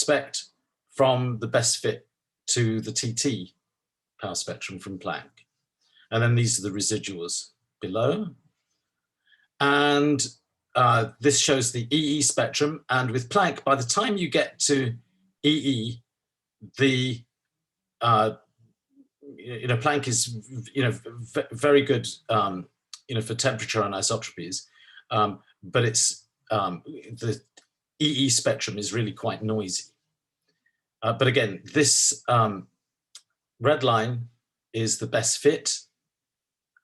expect from the best fit to the TT power spectrum from Planck. And then these are the residuals below. And this shows the EE spectrum. And with Planck, by the time you get to EE, the Planck is very good for temperature anisotropies, but it's the EE spectrum is really quite noisy. But again, this red line is the best fit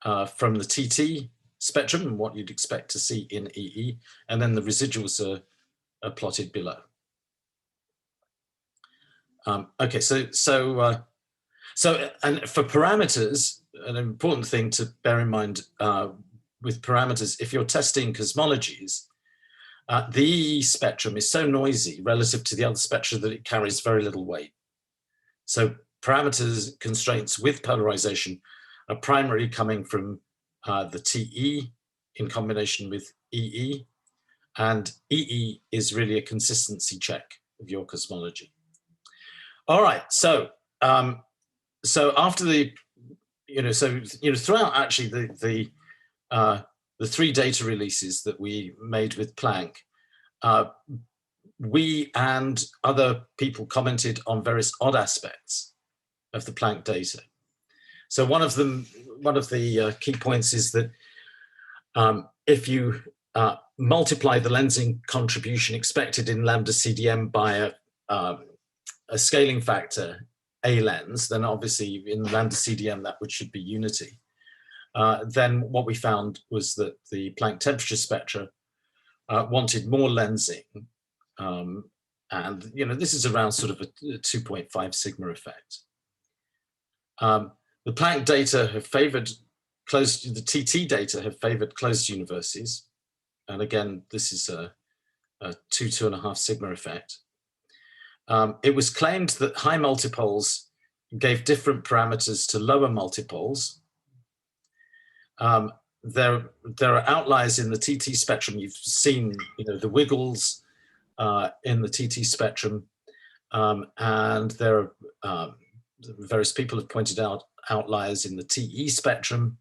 from the TT spectrum and what you'd expect to see in EE, and then the residuals are plotted below. Okay, so and for parameters, an important thing to bear in mind with parameters, if you're testing cosmologies, the EE spectrum is so noisy relative to the other spectra that it carries very little weight. So parameters constraints with polarization are primarily coming from the TE in combination with EE, and EE is really a consistency check of your cosmology. All right, so after the throughout actually the 3 data releases that we made with Planck, we and other people commented on various odd aspects of the Planck data. So one of the key points is that if you multiply the lensing contribution expected in Lambda CDM by a scaling factor A lens, then obviously in Lambda CDM that should be unity. Then what we found was that the Planck temperature spectra wanted more lensing, and this is around sort of a 2.5 sigma effect. The Planck data have favored the TT data have favored closed universes, and again this is a 2.5 sigma effect. It was claimed that high multipoles gave different parameters to lower multipoles. There are outliers in the TT spectrum. You've seen, the wiggles in the TT spectrum, and there are various people have pointed out outliers in the TE spectrum.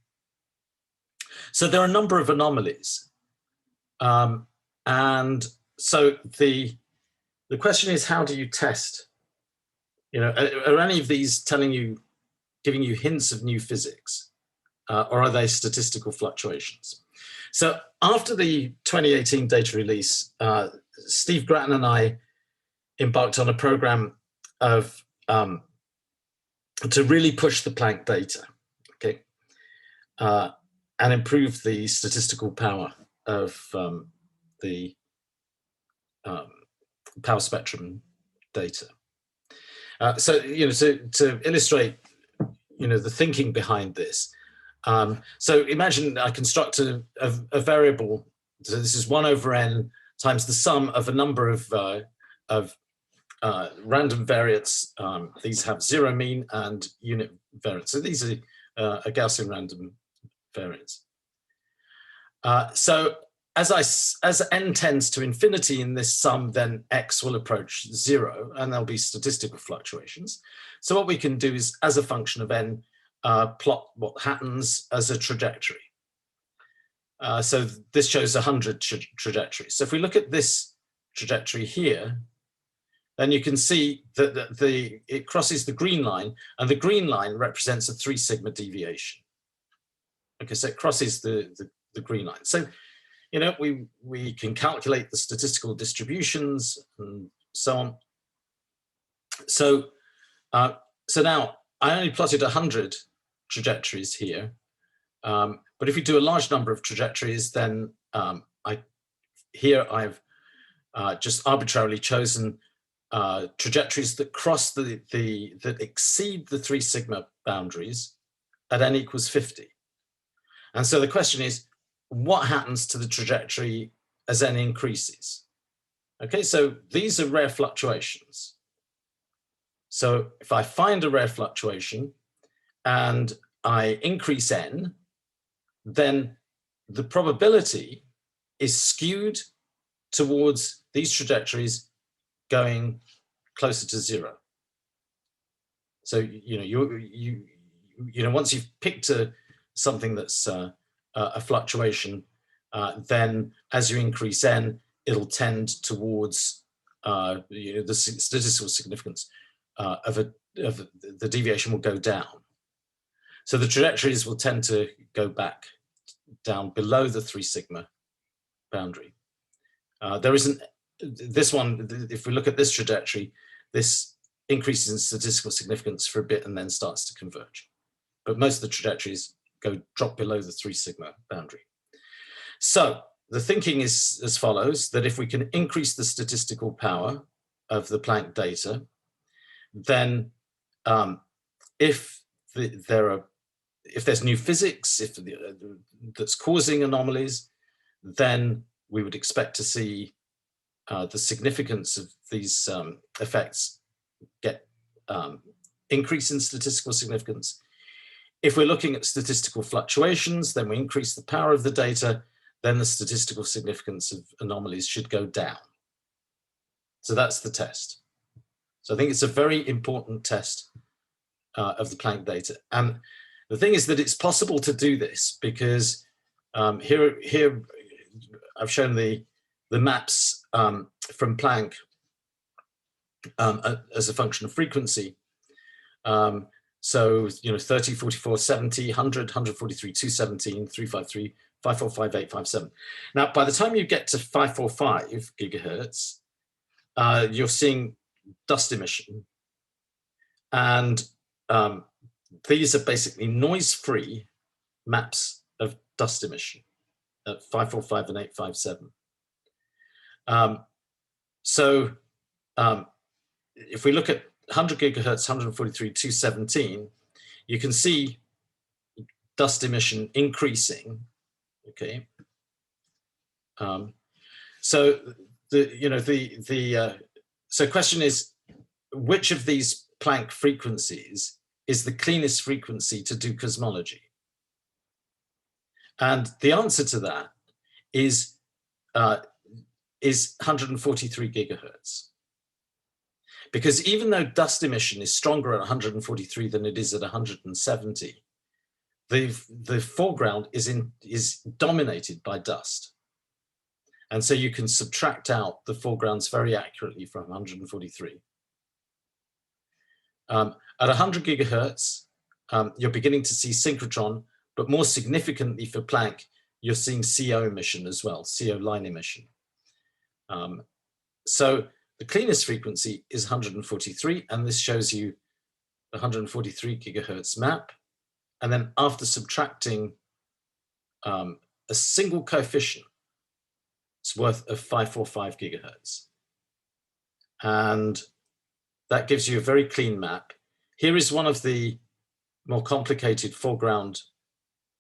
So there are a number of anomalies, and so the question is, how do you test? Are any of these giving you hints of new physics? Or are they statistical fluctuations? So after the 2018 data release, Steve Grattan and I embarked on a program of to really push the Planck data, okay, and improve the statistical power of the power spectrum data. So to illustrate, the thinking behind this. So imagine I construct a variable. So this is 1 over n times the sum of a number of random variates. These have 0 mean and unit variance. So these are a Gaussian random variance. So as n tends to infinity in this sum, then x will approach 0, and there'll be statistical fluctuations. So what we can do is, as a function of n, plot what happens as a trajectory. So this shows 100 trajectories. So if we look at this trajectory here, then you can see that it crosses the green line, and the green line represents a 3 sigma deviation. Okay, so it crosses the green line. So we can calculate the statistical distributions and so on. So now I only plotted 100 trajectories here, but if we do a large number of trajectories, then I've just arbitrarily chosen trajectories that cross that exceed the 3 sigma boundaries at n equals 50. And so the question is, what happens to the trajectory as n increases? Okay, so these are rare fluctuations. So if I find a rare fluctuation and I increase n, then the probability is skewed towards these trajectories going closer to 0. So, once you've picked something that's a fluctuation, then as you increase n, it'll tend towards the statistical significance of the deviation will go down. So the trajectories will tend to go back down below the 3 sigma boundary. There isn't this one. If we look at this trajectory, this increases in statistical significance for a bit and then starts to converge. But most of the trajectories drop below the 3 sigma boundary. So the thinking is as follows, that if we can increase the statistical power of the Planck data, then if there's new physics, that's causing anomalies, then we would expect to see the significance of these effects get increase in statistical significance. If we're looking at statistical fluctuations, then we increase the power of the data, then the statistical significance of anomalies should go down. So that's the test. So I think it's a very important test of the Planck data. And the thing is that it's possible to do this because here I've shown the maps from Planck as a function of frequency. So, 30, 44, 70, 100, 143, 217, 353, 545, 857. Now, by the time you get to 545 gigahertz, you're seeing dust emission. And these are basically noise-free maps of dust emission at 545 and 857. If we look at 100 gigahertz, 143, 217, you can see dust emission increasing. Okay. So the question is, which of these Planck frequencies is the cleanest frequency to do cosmology? And the answer to that is 143 gigahertz. Because even though dust emission is stronger at 143 than it is at 170, the foreground is dominated by dust. And so you can subtract out the foregrounds very accurately from 143. At 100 gigahertz, you're beginning to see synchrotron, but more significantly for Planck, you're seeing CO emission as well, CO line emission. So the cleanest frequency is 143, and this shows you the 143 gigahertz map. And then after subtracting a single coefficient, it's worth of 545 gigahertz. And that gives you a very clean map. Here is one of the more complicated foreground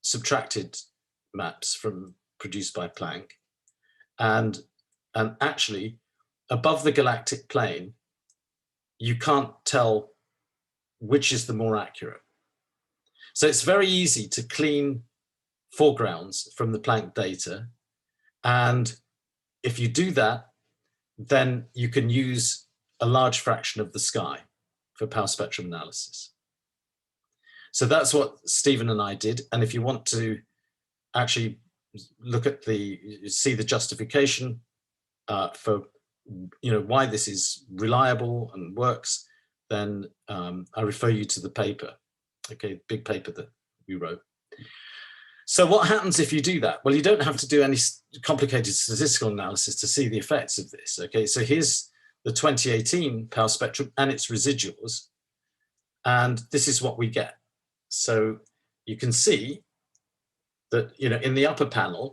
subtracted maps produced by Planck. And actually, above the galactic plane, you can't tell which is the more accurate. So it's very easy to clean foregrounds from the Planck data. And if you do that, then you can use a large fraction of the sky for power spectrum analysis. So that's what Stephen and I did. And if you want to actually look at see the justification for why this is reliable and works, then I refer you to the paper, okay, big paper that we wrote. So what happens if you do that? Well, you don't have to do any complicated statistical analysis to see the effects of this, okay? So here's the 2018 power spectrum and its residuals, and this is what we get. So you can see that, in the upper panel,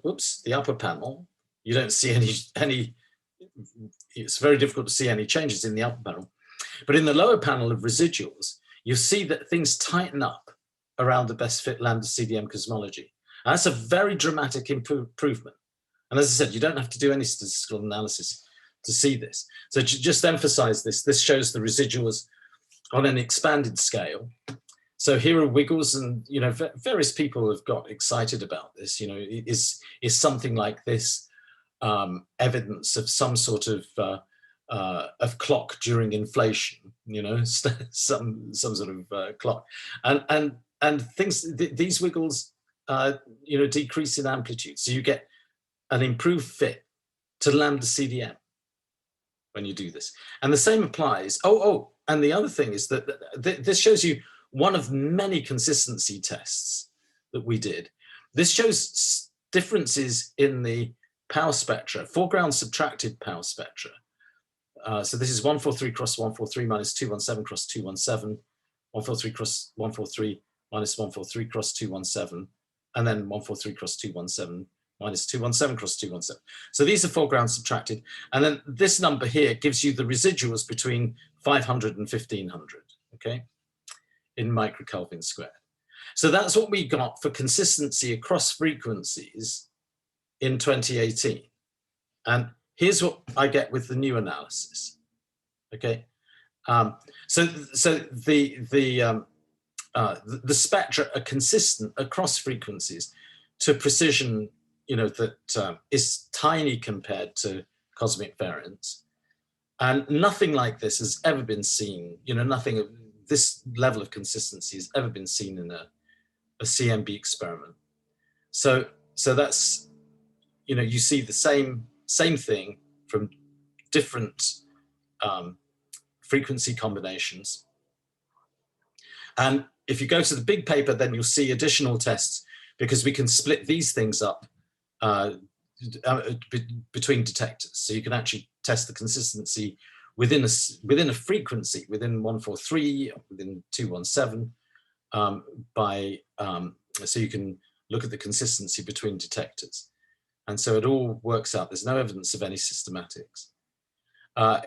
you don't see any, it's very difficult to see any changes in the upper panel. But in the lower panel of residuals, you see that things tighten up around the best fit Lambda CDM cosmology. And that's a very dramatic improvement. And as I said, you don't have to do any statistical analysis to see this. So to just emphasize this shows the residuals on an expanded scale. So here are wiggles, and various people have got excited about this. Is something like this evidence of some sort of clock during inflation, you know, some sort of clock, and things. These wiggles, you know, decrease in amplitude, so you get an improved fit to lambda CDM when you do this. And the same applies. And the other thing is that this shows you one of many consistency tests that we did. This shows differences in the power spectra, foreground subtracted power spectra. So this is 143 cross 143 minus 217 cross 217, 143 cross 143 minus 143 cross 217, and then 143 cross 217 minus 217 cross 217. So these are foreground subtracted. And then this number here gives you the residuals between 500 and 1500, okay, in microkelvin squared. So that's what we got for consistency across frequencies in 2018. And here's what I get with the new analysis, okay? So the spectra are consistent across frequencies to precision, you know, that is tiny compared to cosmic variance. And nothing like this has ever been seen, you know, nothing of this level of consistency has ever been seen in a CMB experiment. So that's, you know, you see the same thing from different frequency combinations. And if you go to the big paper, then you'll see additional tests, because we can split these things up between detectors. So you can actually test the consistency within a frequency, within 143, within 217, so you can look at the consistency between detectors. And so it all works out. There's no evidence of any systematics.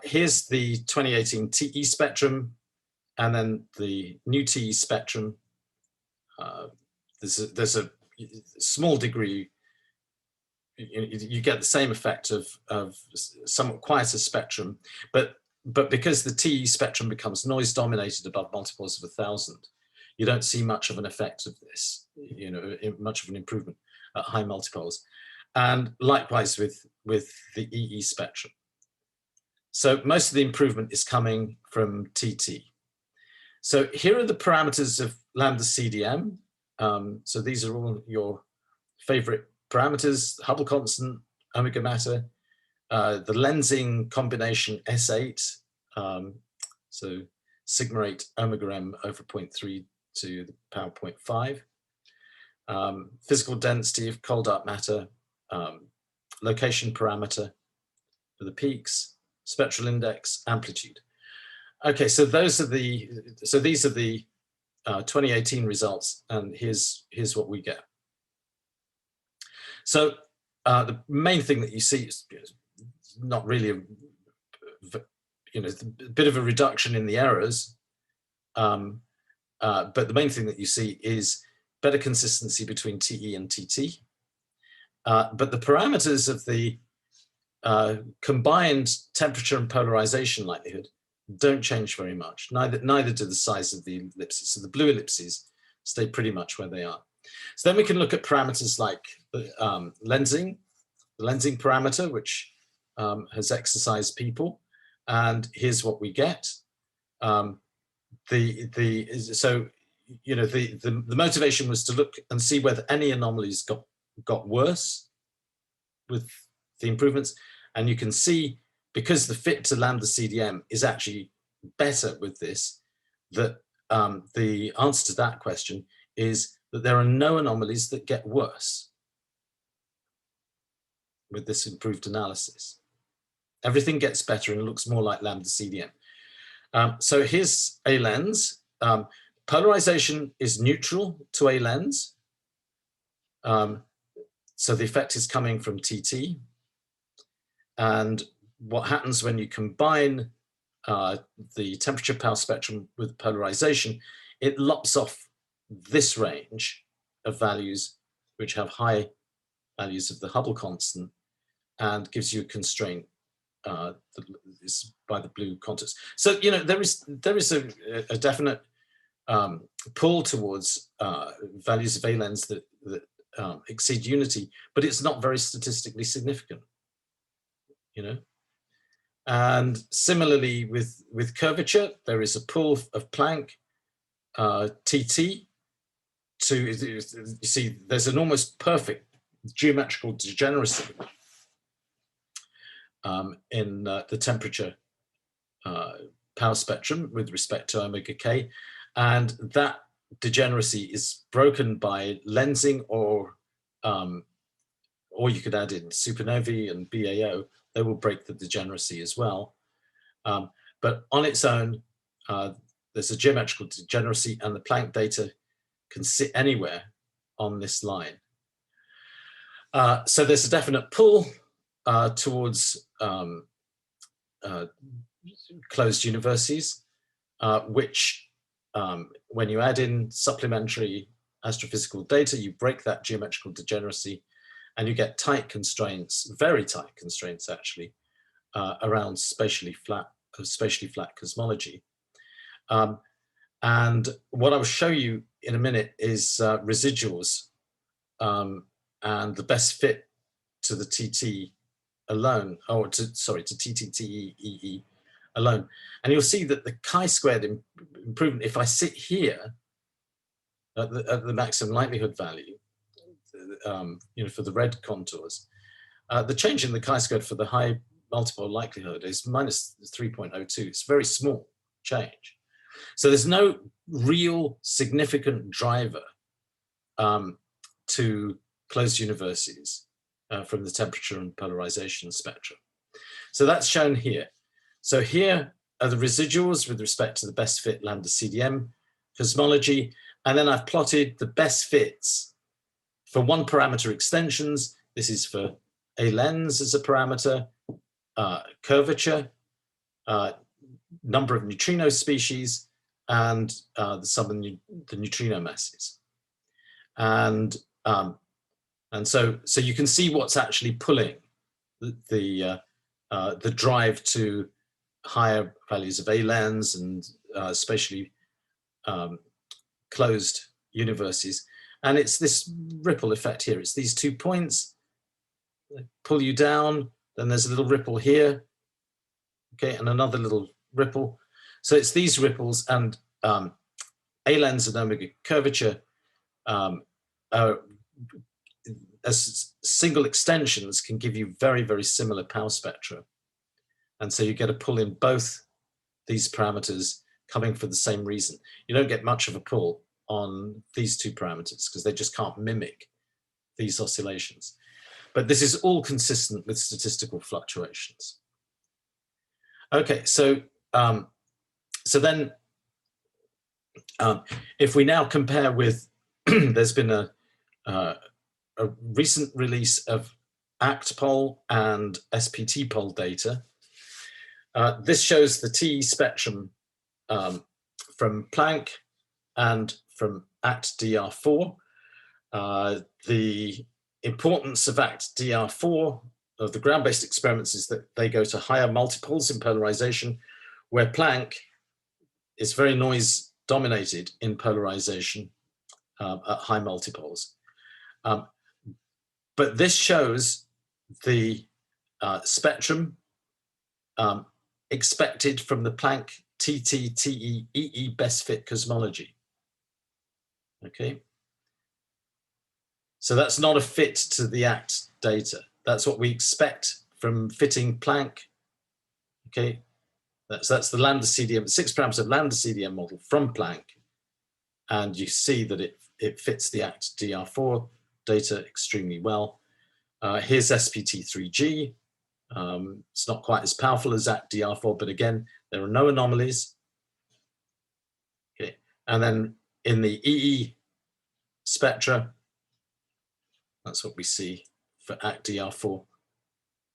Here's the 2018 TE spectrum, and then the new TE spectrum. There's a small degree, you get the same effect of somewhat quieter spectrum, but because the TE spectrum becomes noise dominated above multiples of 1,000, you don't see much of an effect of this, you know, much of an improvement at high multiples. And likewise with the EE spectrum. So most of the improvement is coming from TT. So here are the parameters of lambda CDM. So these are all your favorite parameters: Hubble constant, omega matter, the lensing combination S8, so sigma 8 omega m over 0.3 to the power 0.5, physical density of cold dark matter, location parameter for the peaks, spectral index, amplitude. Okay, so these are the 2018 results, and here's what we get. So the main thing that you see is not really a bit of a reduction in the errors, but the main thing that you see is better consistency between TE and TT. But the parameters of the combined temperature and polarization likelihood don't change very much. Neither do the size of the ellipses. So the blue ellipses stay pretty much where they are. So then we can look at parameters like the lensing parameter, which has exercised people, and here's what we get. So you know, the motivation was to look and see whether any anomalies got worse with the improvements, and you can see, because the fit to lambda CDM is actually better with this, that the answer to that question is that there are no anomalies that get worse with this improved analysis. Everything gets better and looks more like lambda CDM. So here's a lens. Polarization is neutral to a lens. So the effect is coming from TT. And what happens when you combine the temperature power spectrum with polarization, it lops off this range of values which have high values of the Hubble constant and gives you a constraint is by the blue contours. So, you know, there is a definite pull towards values of A lens that exceed unity, but it's not very statistically significant, you know. And similarly with curvature, there is a pull of Planck, TT, you see there's an almost perfect geometrical degeneracy in the temperature power spectrum with respect to omega k, and that degeneracy is broken by lensing, or you could add in supernovae and BAO. They will break the degeneracy as well. But on its own, there's a geometrical degeneracy, and the Planck data can sit anywhere on this line. So there's a definite pull towards closed universes, which when you add in supplementary astrophysical data, you break that geometrical degeneracy, and you get tight constraints, very tight constraints actually, around spatially flat cosmology. And what I will show you in a minute is residuals and the best fit to the TT alone, or to TTTE alone. And you'll see that the chi-squared improvement, if I sit here at the maximum likelihood value, for the red contours, the change in the chi-squared for the high multiple likelihood is minus 3.02. It's a very small change. So there's no real significant driver to closed universes from the temperature and polarization spectrum. So that's shown here. So here are the residuals with respect to the best fit Lambda CDM cosmology. And then I've plotted the best fits for one parameter extensions. This is for a lens as a parameter, curvature, number of neutrino species, and the sum of the neutrino masses. And so you can see what's actually pulling the drive to higher values of A lens and spatially closed universes. And it's this ripple effect here. It's these 2 points that pull you down, then there's a little ripple here, okay, and another little ripple. So it's these ripples, and A lens and omega curvature as single extensions can give you very, very similar power spectra. And so you get a pull in both these parameters coming for the same reason. You don't get much of a pull on these two parameters because they just can't mimic these oscillations. But this is all consistent with statistical fluctuations. Okay, so then if we now compare with, there's been a recent release of ACT-POL and SPT-POL data. This shows the TE spectrum from Planck and from ACT-DR4. The importance of ACT-DR4 of the ground-based experiments is that they go to higher multiples in polarization, where Planck is very noise dominated in polarization at high multiples. But this shows the spectrum expected from the Planck TT-TE-EE best fit cosmology. Okay. So that's not a fit to the ACT data. That's what we expect from fitting Planck. Okay. That's the Lambda CDM, 6 parameter Lambda CDM model from Planck. And you see that it fits the ACT-DR4 data extremely well. Here's SPT3G. It's not quite as powerful as ACT-DR4, but again, there are no anomalies. Okay. And then in the EE spectra, that's what we see for ACT-DR4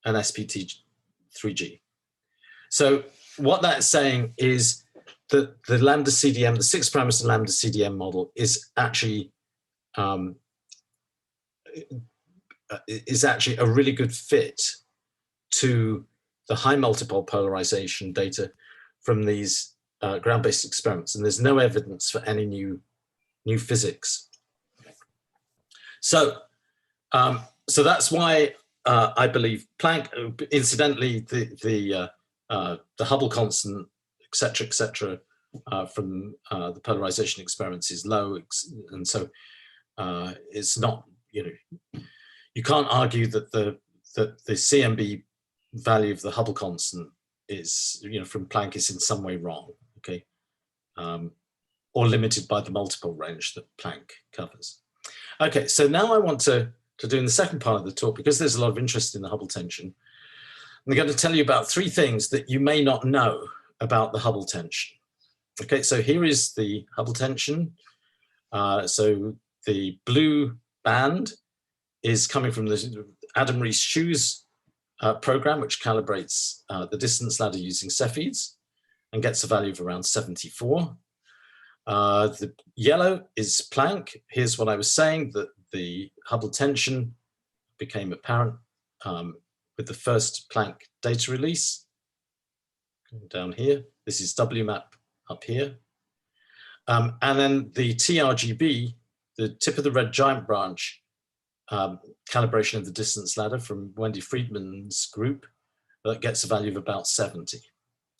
and SPT3G. So what that's saying is that the Lambda CDM, the 6 parameter Lambda CDM model is actually a really good fit to the high multiple polarization data from these ground-based experiments, and there's no evidence for any new physics. So so that's why I believe Planck, incidentally, the the Hubble constant, et cetera, from the polarization experiments is low, and so it's not, you can't argue that the CMB value of the Hubble constant is, from Planck is in some way wrong, okay, or limited by the multiple range that Planck covers. Okay, so now I want to do in the second part of the talk, because there's a lot of interest in the Hubble tension, I'm going to tell you about 3 things that you may not know about the Hubble tension. Okay, so here is the Hubble tension. So the blue band is coming from the Adam Rees-Shoes program, which calibrates the distance ladder using Cepheids and gets a value of around 74. The yellow is Planck. Here's what I was saying, that the Hubble tension became apparent with the first Planck data release. Down here, this is WMAP up here. And then the TRGB, the tip of the red giant branch, calibration of the distance ladder from Wendy Friedman's group, that gets a value of about 70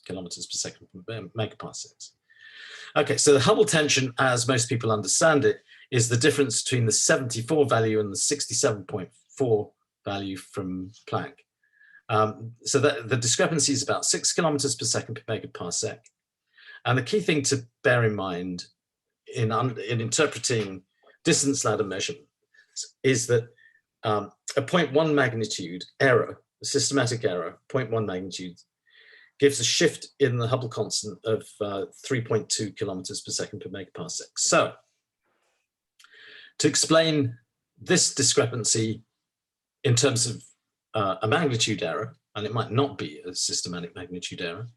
kilometers per second megaparsecs. Okay, so the Hubble tension, as most people understand it, is the difference between the 74 value and the 67.4 value from Planck. So that the discrepancy is about 6 kilometers per second per megaparsec. And the key thing to bear in mind in interpreting distance ladder measurements is that a 0.1 magnitude error, a systematic error, 0.1 magnitude, gives a shift in the Hubble constant of 3.2 kilometers per second per megaparsec. So to explain this discrepancy in terms of a magnitude error, and it might not be a systematic magnitude error,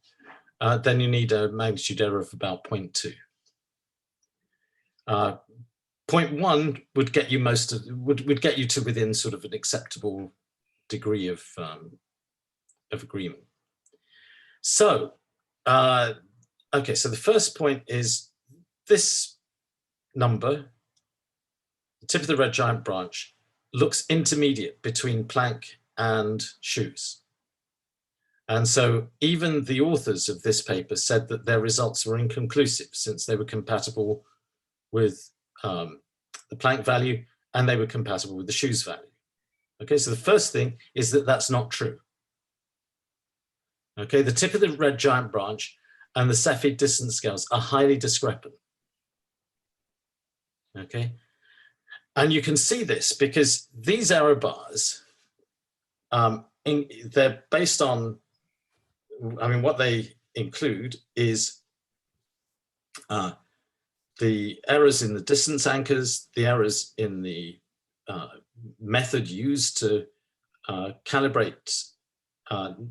then you need a magnitude error of about 0.2. 0.1 would get you would get you to within sort of an acceptable degree of agreement. So, okay, so the first point is this number, the tip of the red giant branch, looks intermediate between Planck and Shoes. And so even the authors of this paper said that their results were inconclusive, since they were compatible with the Planck value and they were compatible with the Shoes value. Okay, so the first thing is that that's not true. Okay, the tip of the red giant branch and the Cepheid distance scales are highly discrepant. Okay, and you can see this because these error bars, they're based on, I mean, what they include is the errors in the distance anchors, the errors in the method used to calibrate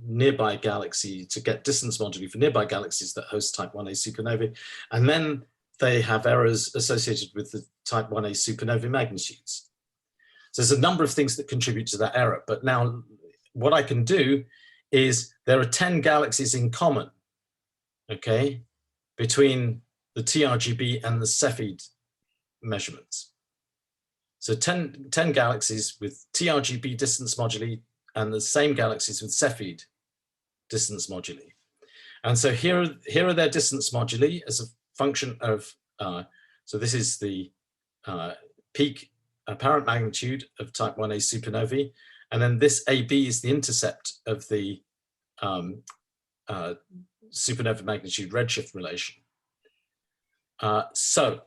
nearby galaxy to get distance moduli for nearby galaxies that host type 1a supernovae. And then they have errors associated with the type 1a supernovae magnitudes. So there's a number of things that contribute to that error. But now what I can do is there are 10 galaxies in common, okay, between the TRGB and the Cepheid measurements. So 10 galaxies with TRGB distance moduli and the same galaxies with Cepheid distance moduli. And so here are their distance moduli as a function of, so this is the peak apparent magnitude of type 1a supernovae, and then this AB is the intercept of the supernova magnitude redshift relation. So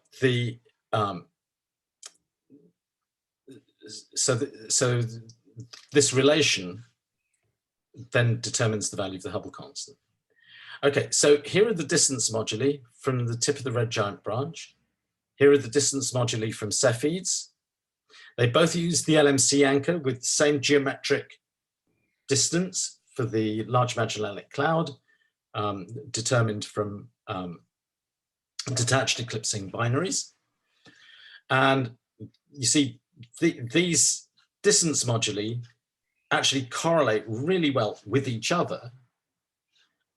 this relation then determines the value of the Hubble constant. Okay, so here are the distance moduli from the tip of the red giant branch. Here are the distance moduli from Cepheids. They both use the LMC anchor with the same geometric distance for the Large Magellanic Cloud, determined from detached eclipsing binaries. And you see, these distance moduli actually correlate really well with each other,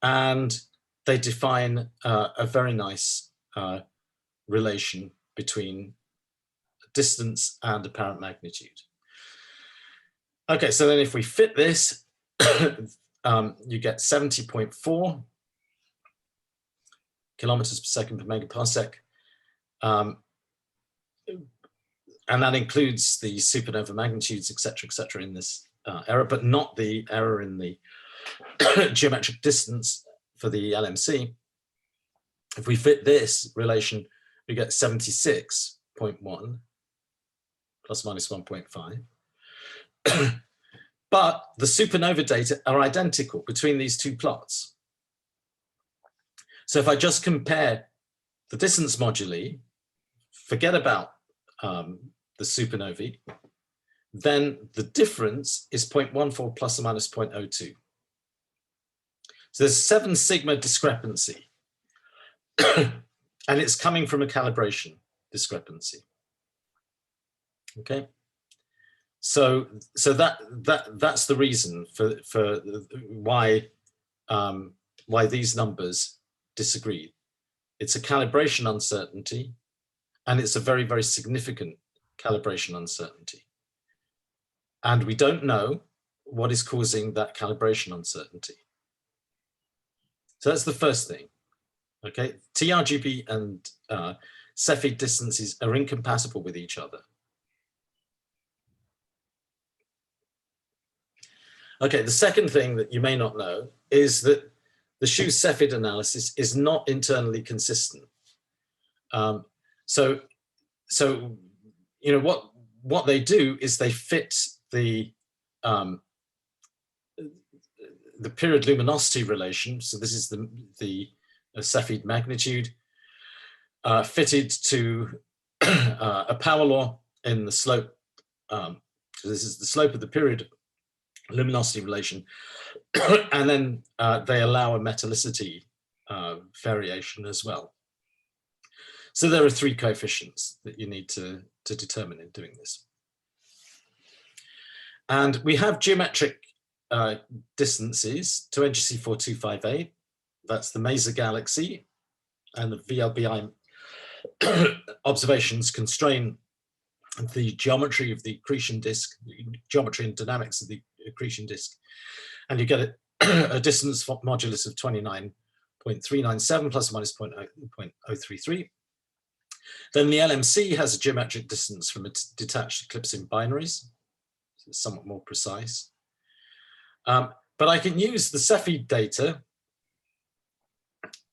and they define a very nice relation between distance and apparent magnitude. Okay, so then if we fit this, you get 70.4 kilometers per second per megaparsec. And that includes the supernova magnitudes, et cetera, in this error, but not the error in the geometric distance for the LMC. If we fit this relation, we get 76.1 plus minus 1.5. But the supernova data are identical between these two plots. So if I just compare the distance moduli, forget about the supernovae, then the difference is 0.14 plus or minus 0.02. So there's 7 sigma discrepancy. And it's coming from a calibration discrepancy. Okay. So that's the reason for why these numbers disagree. It's a calibration uncertainty, and it's a very, very significant calibration uncertainty. And we don't know what is causing that calibration uncertainty. So that's the first thing. Okay, TRGB and Cepheid distances are incompatible with each other. Okay, the second thing that you may not know is that the Cepheid analysis is not internally consistent. So you know what they do is they fit the period luminosity relation. So this is the Cepheid magnitude fitted to a power law in the slope. So this is the slope of the period luminosity relation, and then they allow a metallicity variation as well. So there are 3 coefficients that you need to determine in doing this. And we have geometric distances to NGC 4258. That's the Maser galaxy, and the VLBI observations constrain the geometry of the accretion disk, geometry and dynamics of the accretion disk, and you get a distance modulus of 29.397 plus or minus 0.033. Then the LMC has a geometric distance from its detached eclipsing binaries, so it's somewhat more precise. But I can use the Cepheid data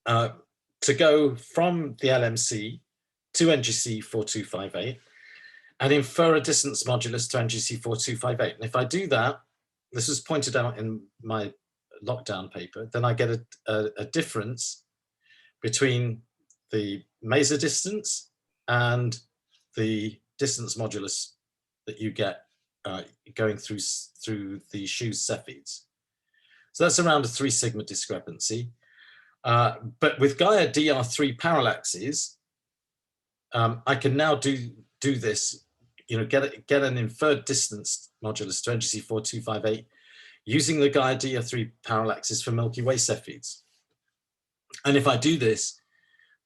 to go from the LMC to NGC 4258 and infer a distance modulus to NGC 4258. And if I do that, this was pointed out in my lockdown paper, then I get a difference between the Maser distance and the distance modulus that you get going through the Cepheids. So that's around a 3 sigma discrepancy. But with Gaia DR3 parallaxes, I can now do this, you know, get an inferred distance modulus to NGC 4258 using the Gaia DR3 parallaxes for Milky Way Cepheids. And if I do this,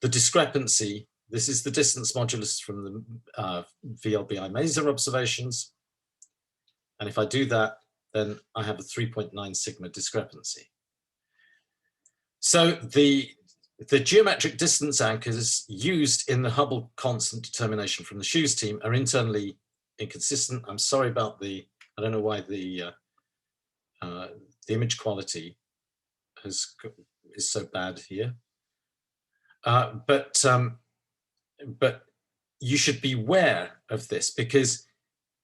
the discrepancy, this is the distance modulus from the VLBI Maser observations. And if I do that, then I have a 3.9 sigma discrepancy. So the geometric distance anchors used in the Hubble constant determination from the Shoes team are internally inconsistent. I'm sorry about I don't know why the image quality is so bad here. But you should be aware of this, because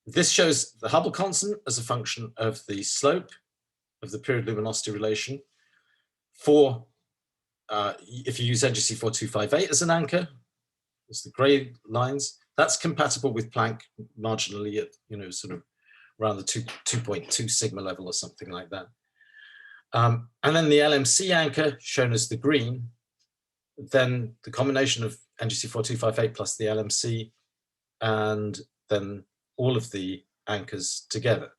this shows the Hubble constant as a function of the slope of the period luminosity relation for if you use NGC 4258 as an anchor, as the gray lines, that's compatible with Planck marginally at, you know, sort of around the 2.2 sigma level or something like that. And then the LMC anchor shown as the green, then the combination of NGC 4258 plus the LMC and then all of the anchors together.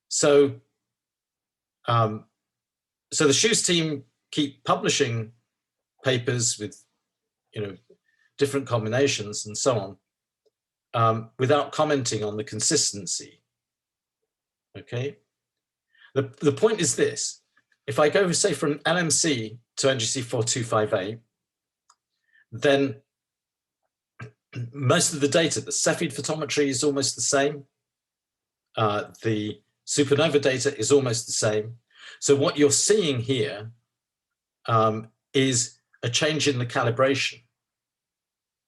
So, so the Shoes team keep publishing papers with, you know, different combinations and so on, without commenting on the consistency. Okay. The point is this: if I go, say, from LMC to NGC 4258, then most of the data, the Cepheid photometry is almost the same. The supernova data is almost the same. So what you're seeing here is a change in the calibration.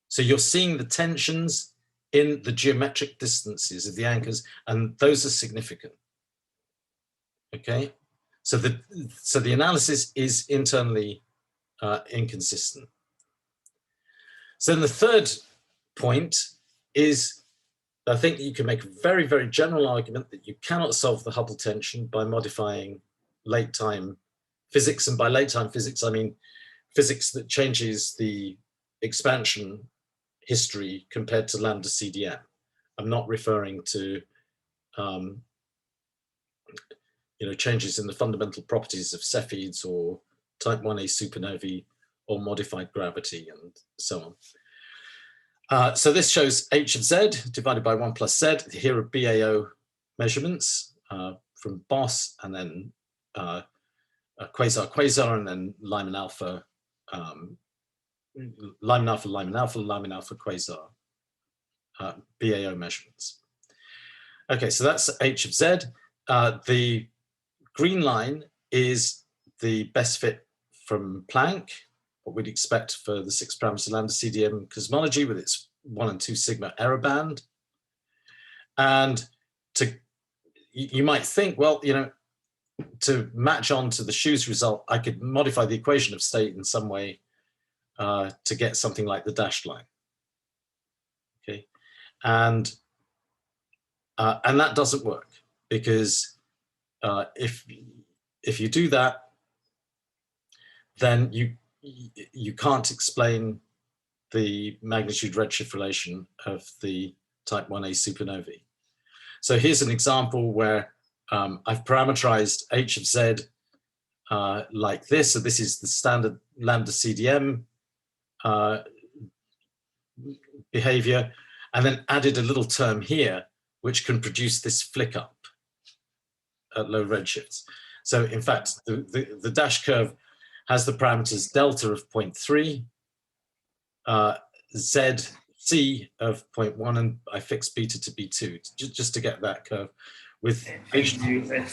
So you're seeing the tensions in the geometric distances of the anchors, and those are significant. Okay, so the analysis is internally inconsistent. So then the third point is, I think you can make a very, very general argument that you cannot solve the Hubble tension by modifying late time physics. And by late time physics, I mean physics that changes the expansion history compared to lambda CDM. I'm not referring to changes in the fundamental properties of Cepheids or type 1a supernovae or modified gravity and so on. So this shows h of z divided by 1 plus z. Here are BAO measurements from BOSS, and then quasar, and then Lyman alpha, Lyman alpha quasar, BAO measurements. Okay, so that's h of z. The green line is the best fit from Planck, what we'd expect for the 6-parameter lambda CDM cosmology with its 1 and 2 sigma error band. And you might think, well, to match on to the Shoes result, I could modify the equation of state in some way to get something like the dashed line. Okay, and that doesn't work, because if you do that, then you can't explain the magnitude redshift relation of the type 1a supernovae. So here's an example where I've parameterized h of z like this. So this is the standard lambda CDM behavior, and then added a little term here which can produce this flick up at low redshifts. So in fact, the dash curve has the parameters delta of 0.3, zc of 0.1, and I fixed beta to b2 just to get that curve with h naught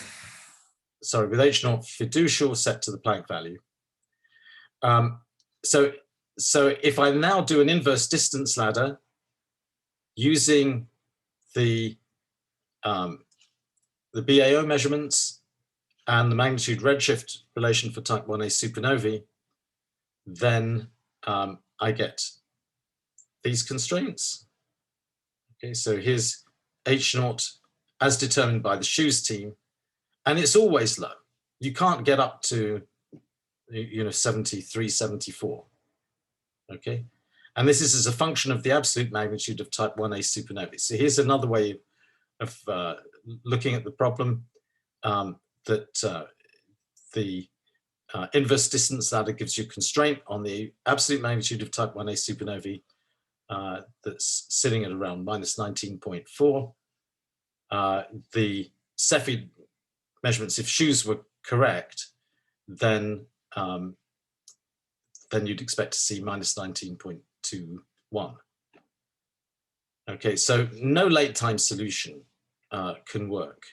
fiducial set to the Planck value. So if I now do an inverse distance ladder using the BAO measurements and the magnitude redshift relation for type 1a supernovae, then I get these constraints. Okay, so here's h naught as determined by the Shoes team, and it's always low. You can't get up to 73, 74. Okay, and this is as a function of the absolute magnitude of type 1a supernovae. So here's another way of looking at the problem, that the inverse distance ladder gives you a constraint on the absolute magnitude of type 1a supernovae that's sitting at around minus 19.4. The Cepheid measurements, if Shoes were correct, then you'd expect to see minus 19.21. Okay, so no late time solution can work.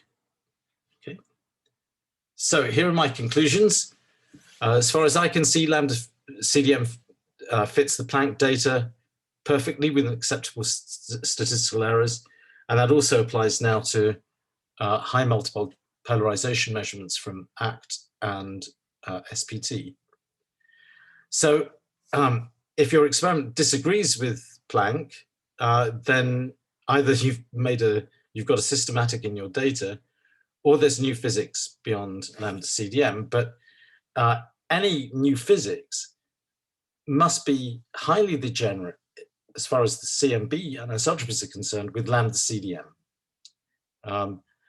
Okay, so here are my conclusions. As far as I can see, lambda CDM fits the Planck data perfectly with acceptable statistical errors, and that also applies now to high multiple polarization measurements from ACT and SPT. So if your experiment disagrees with Planck, then either you've got a systematic in your data, or there's new physics beyond lambda CDM. But any new physics must be highly degenerate as far as the CMB and isotropies are concerned with lambda CDM.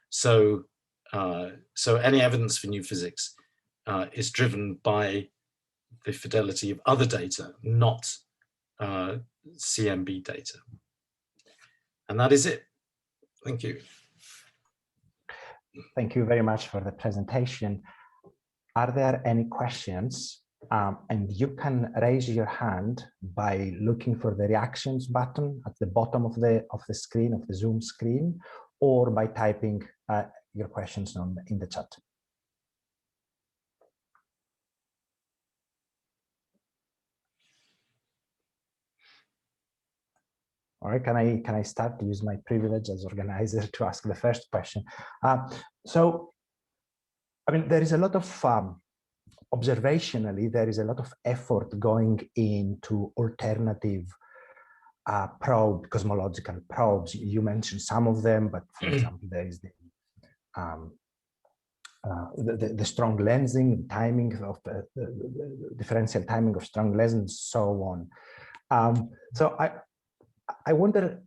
So any evidence for new physics is driven by the fidelity of other data, not CMB data. And that is it. Thank you. Thank you very much for the presentation. Are there any questions? And you can raise your hand by looking for the reactions button at the bottom of the screen, of the Zoom screen, or by typing your questions in the chat. All right, can I start to use my privilege as organizer to ask the first question? So, I mean, there is a lot of observationally, there is a lot of effort going into alternative cosmological probes. You mentioned some of them, but for example, there is the strong lensing, timing of the differential timing of strong lensing, and so on. So I wonder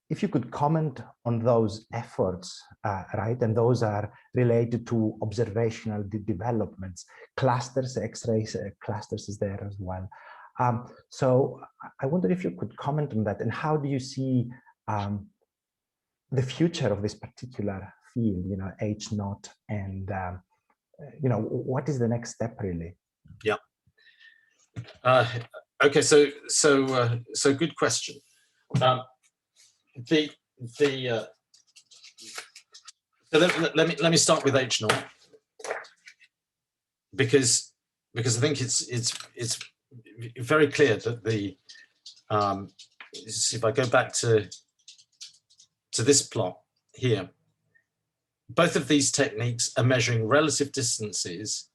if you could comment on those efforts, right? And those are related to observational developments. Clusters, X-rays, clusters is there as well. So I wonder if you could comment on that, and how do you see the future of this particular field, you know, H0, and you know, what is the next step really? Yeah. Okay, so good question. So let me start with H0, because I think it's very clear that the if I go back to this plot here, both of these techniques are measuring relative distances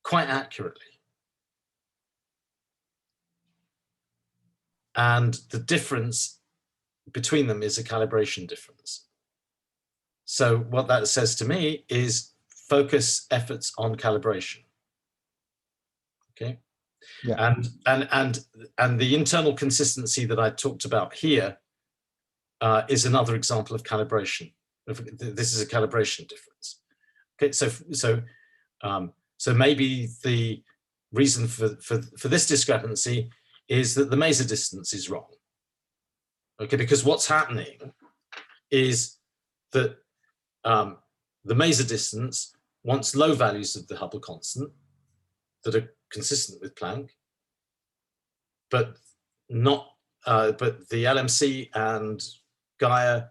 quite accurately. And the difference between them is a calibration difference. So what that says to me is focus efforts on calibration. Okay. Yeah. And the internal consistency that I talked about here is another example of calibration. This is a calibration difference. Okay, so maybe the reason for this discrepancy is that the Maser distance is wrong. Okay, because what's happening is that the Maser distance wants low values of the Hubble constant that are consistent with Planck, but not. But the LMC and Gaia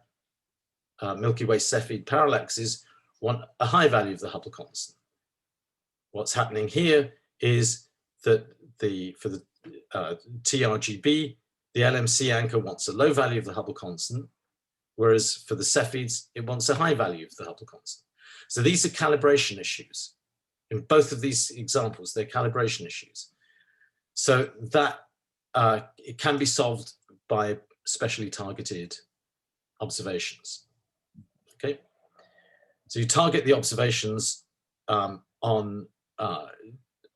Milky Way Cepheid parallaxes want a high value of the Hubble constant. What's happening here is that for the TRGB, the LMC anchor wants a low value of the Hubble constant, whereas for the Cepheids, it wants a high value of the Hubble constant. So these are calibration issues. In both of these examples, they're calibration issues. So that it can be solved by specially targeted observations. Okay, so you target the observations on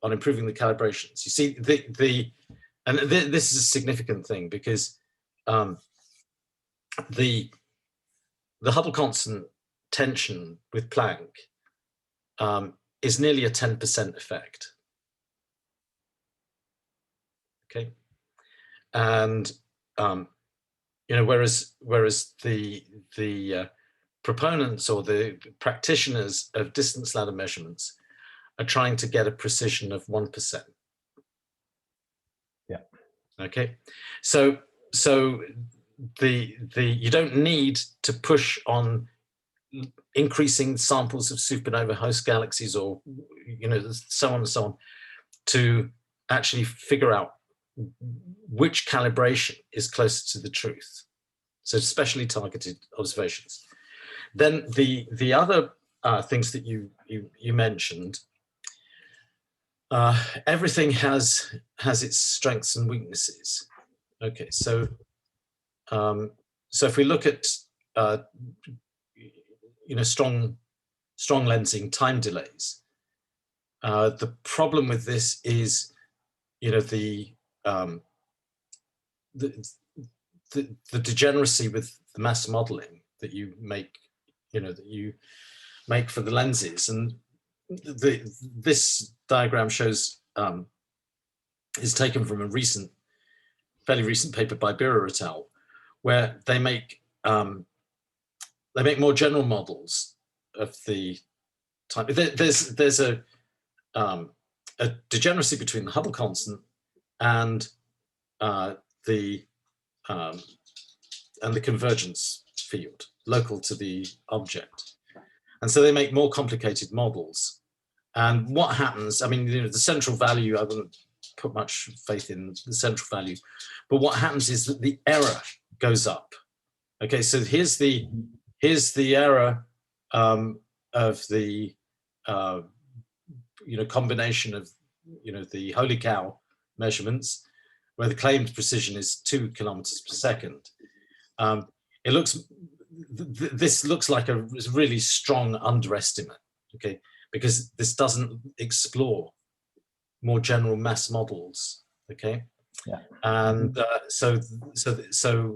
improving the calibrations. You see this is a significant thing, because the Hubble constant tension with Planck is nearly a 10% effect. Okay, and you know, whereas the proponents or the practitioners of distance ladder measurements are trying to get a precision of 1%. Yeah. Okay, so you don't need to push on increasing samples of supernova host galaxies, or you know, so on and so on, to actually figure out which calibration is closer to the truth. So specially targeted observations. Then the other things that you mentioned, everything has its strengths and weaknesses. Okay, so if we look at you know, strong lensing time delays, the problem with this is, you know, the degeneracy with the mass modeling that you make, you know, that you make for the lenses. And this diagram shows is taken from a fairly recent paper by Birra et al., where they make more general models the time. There's a degeneracy between the Hubble constant and the convergence field local to the object, and so they make more complicated models. And what happens? I mean, the central value, I wouldn't put much faith in the central value, but what happens is that the error goes up. Okay, so here's the error of the combination of the holy cow measurements, where the claimed precision is 2 kilometers per second. This looks like a really strong underestimate, okay, because this doesn't explore more general mass models, okay. Yeah. And so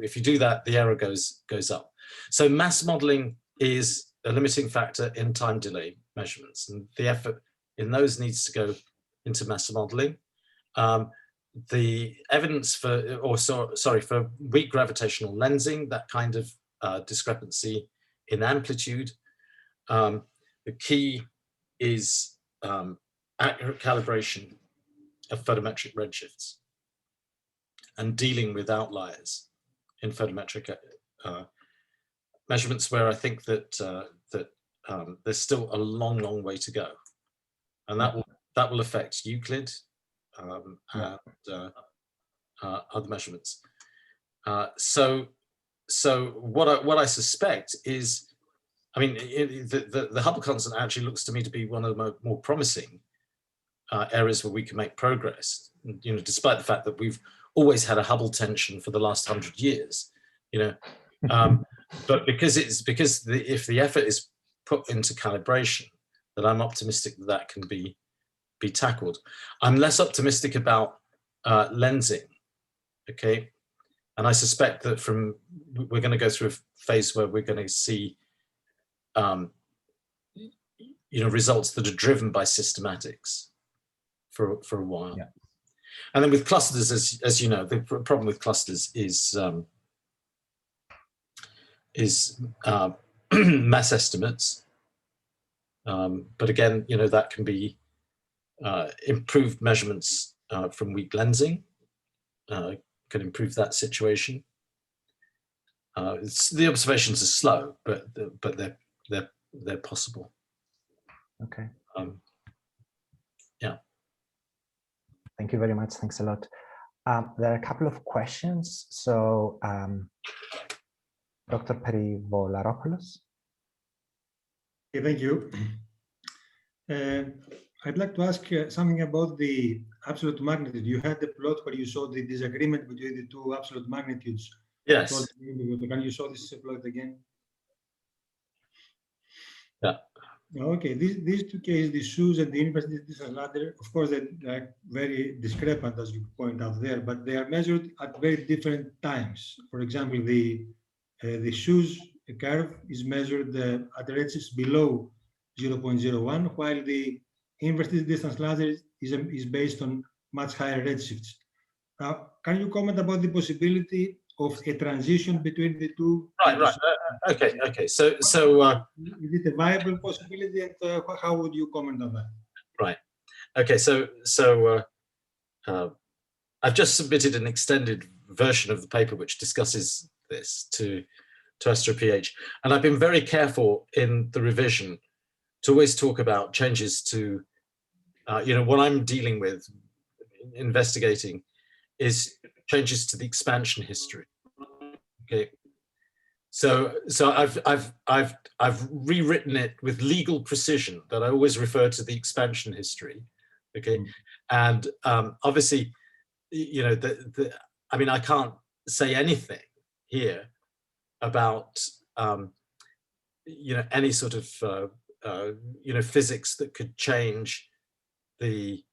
if you do that, the error goes up. So mass modeling is a limiting factor in time delay measurements, and the effort in those needs to go into mass modeling. The evidence for weak gravitational lensing, that kind of discrepancy in amplitude. The key is accurate calibration of photometric redshifts and dealing with outliers in photometric measurements, where I think that there's still a long way to go, and that will affect Euclid and other measurements. So what I suspect is, I mean, the Hubble constant actually looks to me to be one of the more promising areas where we can make progress. Despite the fact that we've always had a Hubble tension for the last 100 years, but because if the effort is put into calibration, that I'm optimistic that can be tackled. I'm less optimistic about lensing, okay, and I suspect that we're going to go through a phase where we're going to see results that are driven by systematics for a while. Yeah. And then with clusters, as you know, the problem with clusters is mass estimates. But again, that can be improved measurements from weak lensing can improve that situation. The observations are slow, but they're possible. Okay. Yeah. Thank you very much. Thanks a lot. There are a couple of questions. So, Dr. Perivolaropoulos. Okay, thank you. I'd like to ask something about the absolute magnitude. You had the plot where you saw the disagreement between the two absolute magnitudes. Yes. Can you show this plot again? Yeah. Okay, these two cases, the shoes and the inverse distance ladder, of course, they're very discrepant, as you point out there, but they are measured at very different times. For example, the shoes curve is measured at redshifts below 0.01, while the inverse distance ladder is based on much higher redshifts. Now, can you comment about the possibility of a transition between the two? Right. Okay. So is it a viable possibility, and how would you comment on that? Right. Okay. So I've just submitted an extended version of the paper which discusses this to AstroPH, and I've been very careful in the revision to always talk about changes to, what I'm dealing with, investigating, is changes to the expansion history. Okay, so I've rewritten it with legal precision that I always refer to the expansion history. Okay, and obviously, I mean, I can't say anything here about any sort of physics that could change the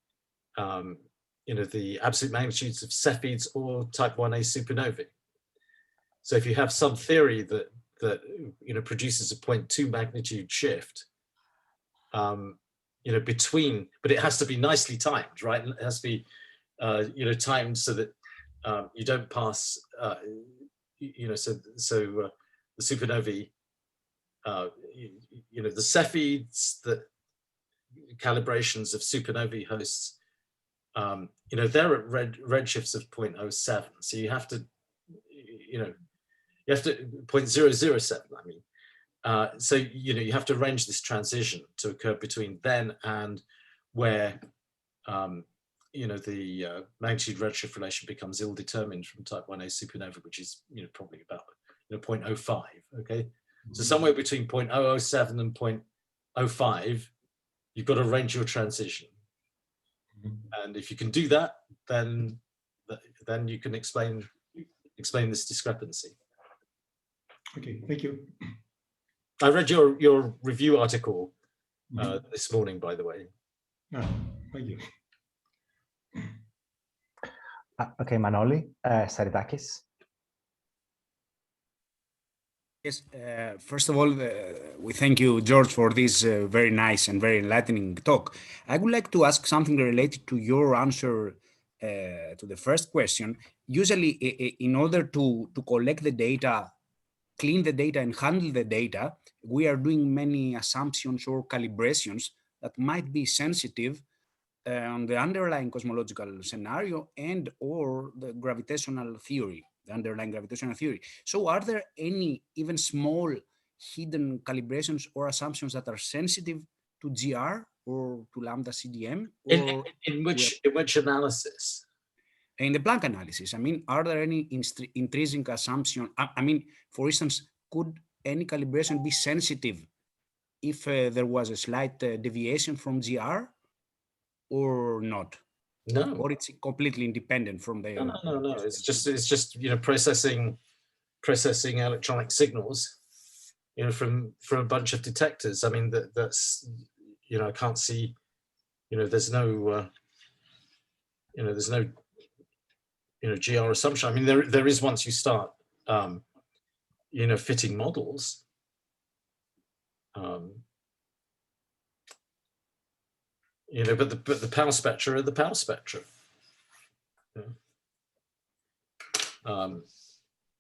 the absolute magnitudes of Cepheids or type 1a supernovae. So if you have some theory that produces a 0.2 magnitude shift, between, but it has to be nicely timed, right? It has to be timed so that you don't pass, so the supernovae the Cepheids, the calibrations of supernovae hosts, they're at redshifts of 0.07. So you have to, 0.007, I mean. So, you have to arrange this transition to occur between then and where, the magnitude redshift relation becomes ill-determined from type 1a supernova, which is, probably about 0.05, okay? So somewhere between 0.007 and 0.05, you've got to arrange your transition. And if you can do that, then you can explain this discrepancy. Okay, thank you. I read your review article this morning, by the way. Thank you. Okay, Manoli, Saridakis. Yes, first of all, we thank you, George, for this very nice and very enlightening talk. I would like to ask something related to your answer to the first question. Usually, in order to collect the data, clean the data and handle the data, we are doing many assumptions or calibrations that might be sensitive on the underlying cosmological scenario and or the gravitational theory, the underlying gravitational theory. So are there any even small hidden calibrations or assumptions that are sensitive to GR or to Lambda CDM? Or in which analysis? In the Planck analysis, I mean, are there any intrinsic assumptions? I mean, for instance, could any calibration be sensitive if there was a slight deviation from GR or not? No. Or it's completely independent from the... No. It's just processing electronic signals, from a bunch of detectors. I mean, that's I can't see, there's no GR assumption. I mean, there is once you start, fitting models. But the power spectra are the power spectra.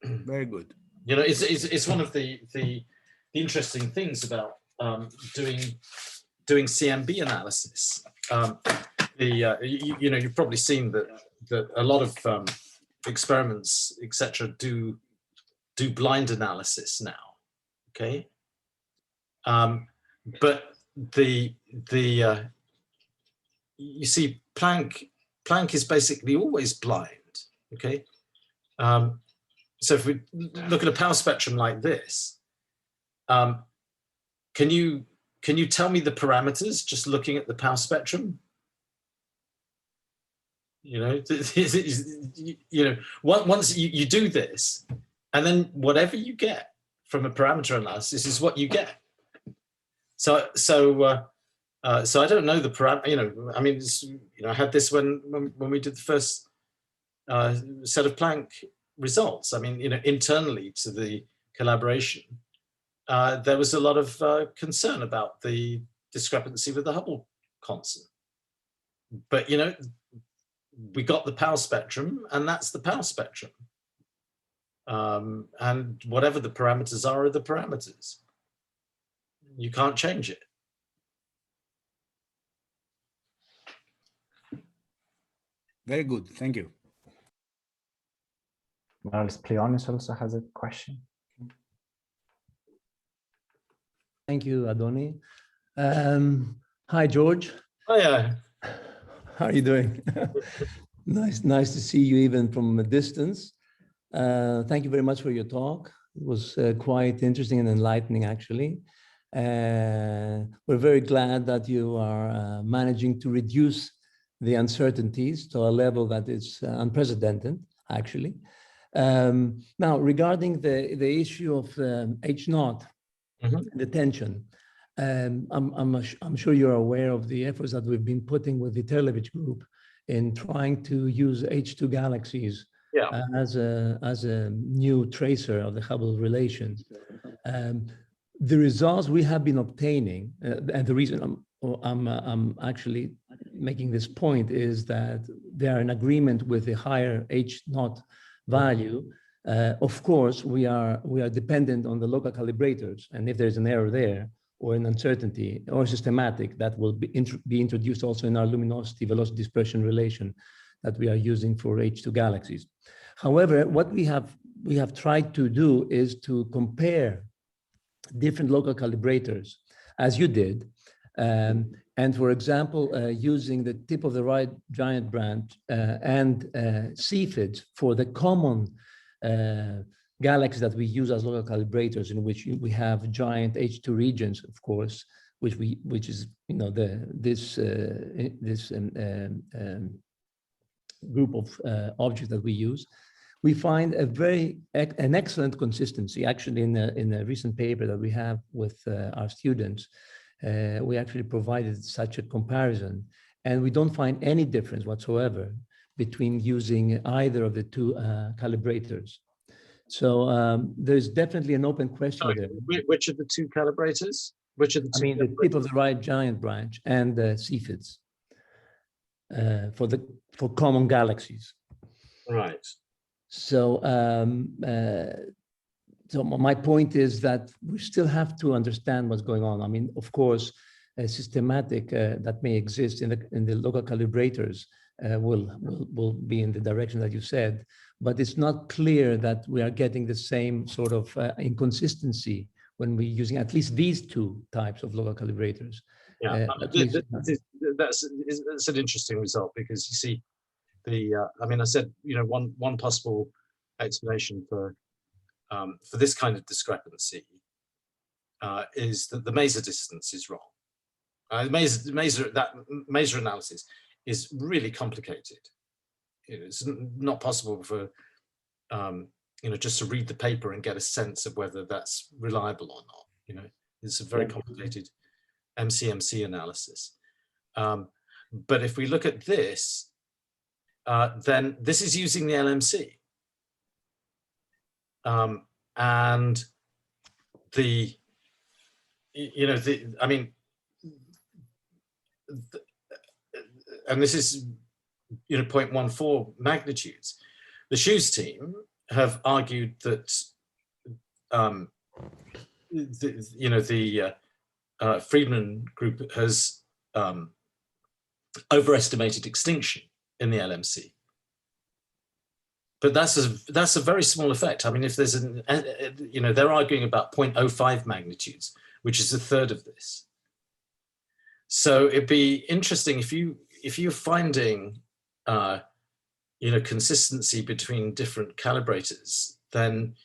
Very good. It's one of the interesting things about doing CMB analysis. You've probably seen that a lot of experiments, etc., do blind analysis now. Okay, but you see, Planck is basically always blind. Okay, so if we look at a power spectrum like this, can you tell me the parameters just looking at the power spectrum? Once you do this, and then whatever you get from a parameter analysis is what you get. So I don't know the parameter. I mean, I had this when we did the first set of Planck results. I mean, internally to the collaboration, there was a lot of concern about the discrepancy with the Hubble constant. But we got the power spectrum, and that's the power spectrum. And whatever the parameters are the parameters. You can't change it. Very good. Thank you. Maris Pleonis also has a question. Thank you, Adoni. Hi, George. Hiya. How are you doing? Nice to see you even from a distance. Thank you very much for your talk. It was quite interesting and enlightening, actually. We're very glad that you are managing to reduce the uncertainties to a level that is unprecedented, actually. Now, regarding the issue of H0, the tension, I'm sure you're aware of the efforts that we've been putting with the Terlevich group in trying to use H2 galaxies as a new tracer of the Hubble relation. The results we have been obtaining, and the reason I'm actually making this point is that they are in agreement with the higher H0 value Of course, we are dependent on the local calibrators, and if there's an error there, or an uncertainty, or systematic, that will be introduced also in our luminosity velocity dispersion relation that we are using for H2 galaxies. However, what we have tried to do is to compare different local calibrators, as you did, and for example, using the tip of the right giant branch and Cepheid for the common galaxies that we use as local calibrators, in which we have giant H2 regions, of course, which is this group of objects that we use. We find an excellent consistency. Actually, in a recent paper that we have with our students, we actually provided such a comparison, and we don't find any difference whatsoever between using either of the two calibrators. So there's definitely an open question there. Which of the two calibrators? Which of the two? I mean, the tip of the right giant branch and the Cepheids for common galaxies. Right. So, so my point is that we still have to understand what's going on. I mean, of course, a systematic that may exist in the local calibrators will be in the direction that you said, but it's not clear that we are getting the same sort of inconsistency when we're using at least these two types of local calibrators. Yeah, that's an interesting result, because you see, I mean, I said, one possible explanation for this kind of discrepancy is that the maser distance is wrong. Maser analysis is really complicated. It's not possible for just to read the paper and get a sense of whether that's reliable or not. It's a very complicated MCMC analysis. But if we look at this, then this is using the LMC. And and this is 0.14 magnitudes. The Shoes team have argued that the Friedman group has overestimated extinction in the LMC. But that's a very small effect. I mean, if there's they're arguing about 0.05 magnitudes, which is a third of this. So it'd be interesting if you're finding consistency between different calibrators, then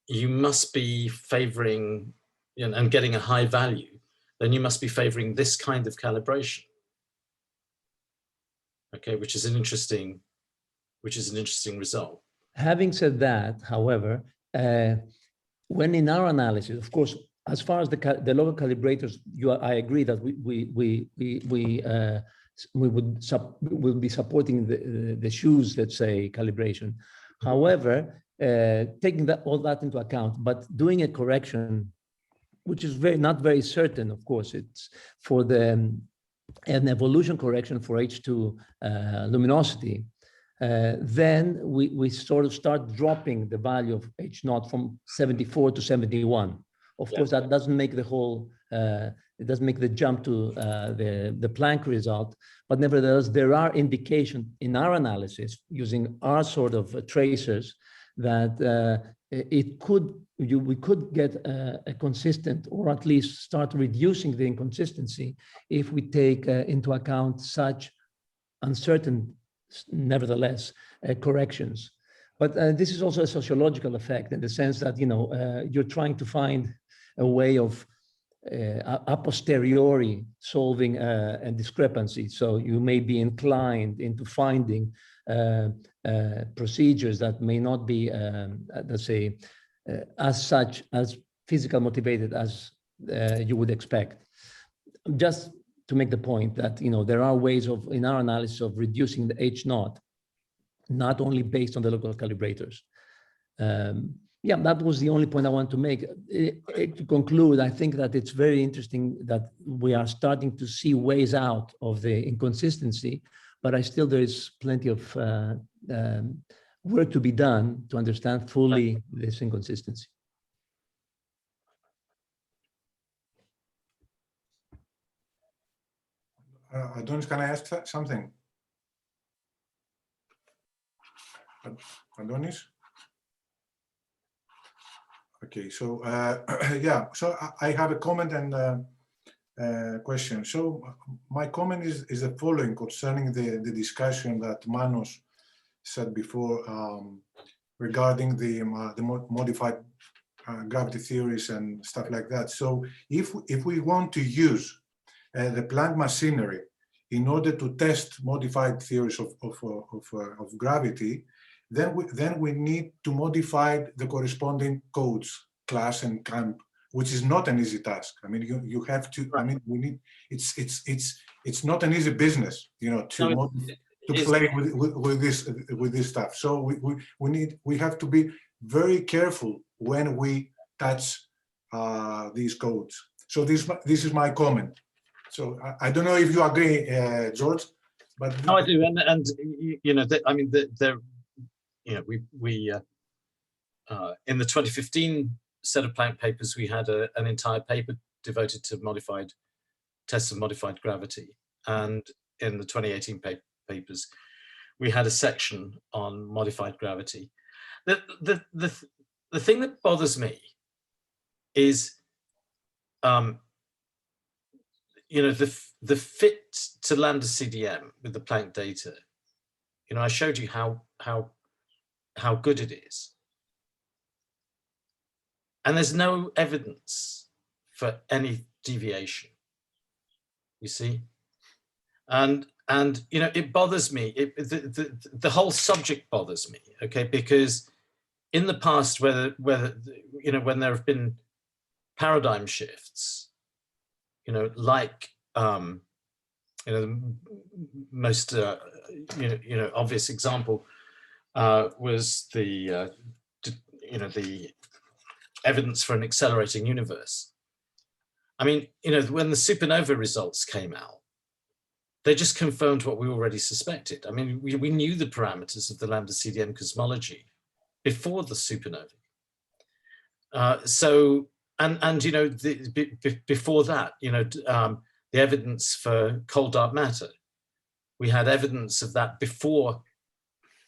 you must be favoring and getting a high value. Then you must be favoring this kind of calibration. Okay, which is an interesting result. Having said that, however, when in our analysis, of course, as far as the local calibrators, I agree that we will be supporting the Shoes, let's say, calibration. However, taking all that into account, but doing a correction, which is not very certain, of course, it's for an evolution correction for H2 luminosity. Then we sort of start dropping the value of H0 from 74 to 71. Of course, that doesn't make the whole, it doesn't make the jump to the Planck result, but nevertheless, there are indications in our analysis using our sort of tracers that we could get a consistent, or at least start reducing the inconsistency if we take into account such uncertain, nevertheless, corrections. But this is also a sociological effect, in the sense that you're trying to find a way of a posteriori solving a discrepancy. So you may be inclined into finding procedures that may not be, let's say, as physical motivated as you would expect. Just to make the point that there are ways in our analysis of reducing the H0, not only based on the local calibrators. Yeah, that was the only point I want to make. To conclude, I think that it's very interesting that we are starting to see ways out of the inconsistency, but there is plenty of work to be done to understand fully this inconsistency. Adonis, can I ask something? Adonis? Okay, so yeah, so I have a comment and question. So my comment is the following concerning the discussion that Manos said before regarding the modified gravity theories and stuff like that. So if we want to use the Planck machinery in order to test modified theories of gravity, then we need to modify the corresponding codes, class and camp, which is not an easy task. I mean, you have to. I mean, we need. It's not an easy business, you know, to play with this stuff. So we have to be very careful when we touch these codes. So this is my comment. So I don't know if you agree, George, but no, I do, and you know, I mean, there, you know, we in the 2015 set of Planck papers, we had an entire paper devoted to tests of modified gravity, and in the 2018 papers, we had a section on modified gravity. The thing that bothers me is, you know, the fit to Lambda CDM with the Planck data. You know, I showed you how good it is, and there's no evidence for any deviation. You see, and you know, it bothers me. The whole subject bothers me. Okay, because in the past, whether you know, when there have been paradigm shifts, you know, like you know, the most you know, obvious example was the you know, the evidence for an accelerating universe. I mean, you know, when the supernova results came out, they just confirmed what we already suspected. I mean, we knew the parameters of the Lambda CDM cosmology before the supernova. So, and you know, before that, you know, the evidence for cold dark matter, we had evidence of that before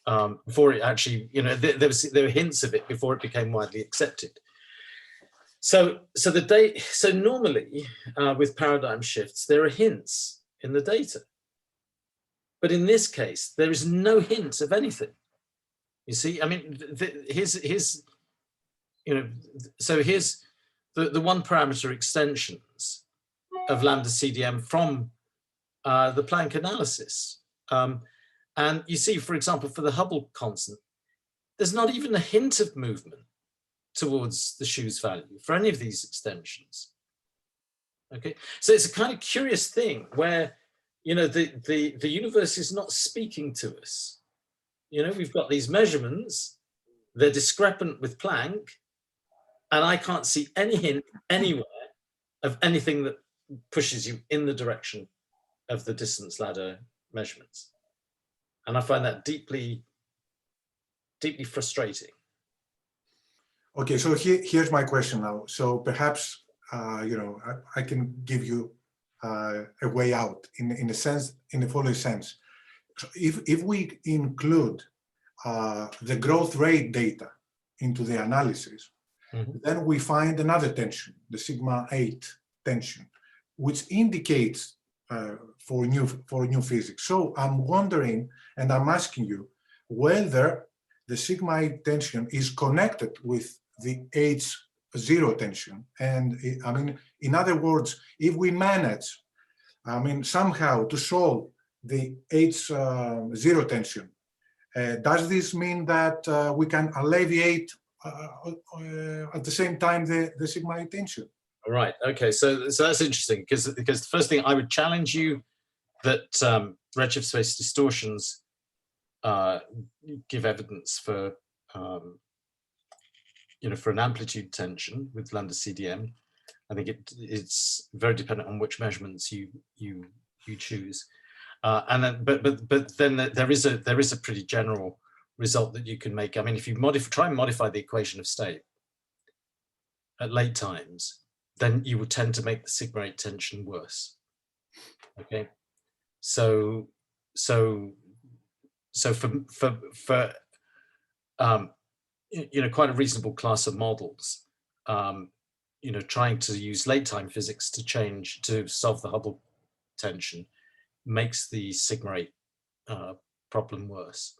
it actually, you know, there were hints of it before it became widely accepted. So normally with paradigm shifts, there are hints in the data, but in this case, there is no hint of anything. You see, I mean, here's you know, so here's the one parameter extensions of Lambda CDM from the Planck analysis. And you see, for example, for the Hubble constant, there's not even a hint of movement towards the Schu's value for any of these extensions. Okay, so it's a kind of curious thing where, you know, the universe is not speaking to us. You know, we've got these measurements, they're discrepant with Planck, and I can't see any hint anywhere of anything that pushes you in the direction of the distance ladder measurements. And I find that deeply, deeply frustrating. okay, so here's my question now. So perhaps, you know, I can give you a way out in a sense, in the following sense. So if we include the growth rate data into the analysis, then we find another tension, the sigma 8 tension, which indicates for new physics. So I'm wondering, and I'm asking you, whether the sigma 8 tension is connected with the H0 tension. And I mean, in other words, if we manage, I mean, somehow to solve the H0 tension, does this mean that we can alleviate at the same time the sigma 8 tension? All right. Okay. So that's interesting because the first thing I would challenge you that redshift space distortions give evidence for you know, for an amplitude tension with Lambda CDM. I think it's very dependent on which measurements you choose, and then but then there is a pretty general result that you can make. I mean, if you try and modify the equation of state at late times, then you would tend to make the sigma 8 tension worse. Okay, so for you know, quite a reasonable class of models, you know, trying to use late time physics to solve the Hubble tension makes the sigma 8 problem worse.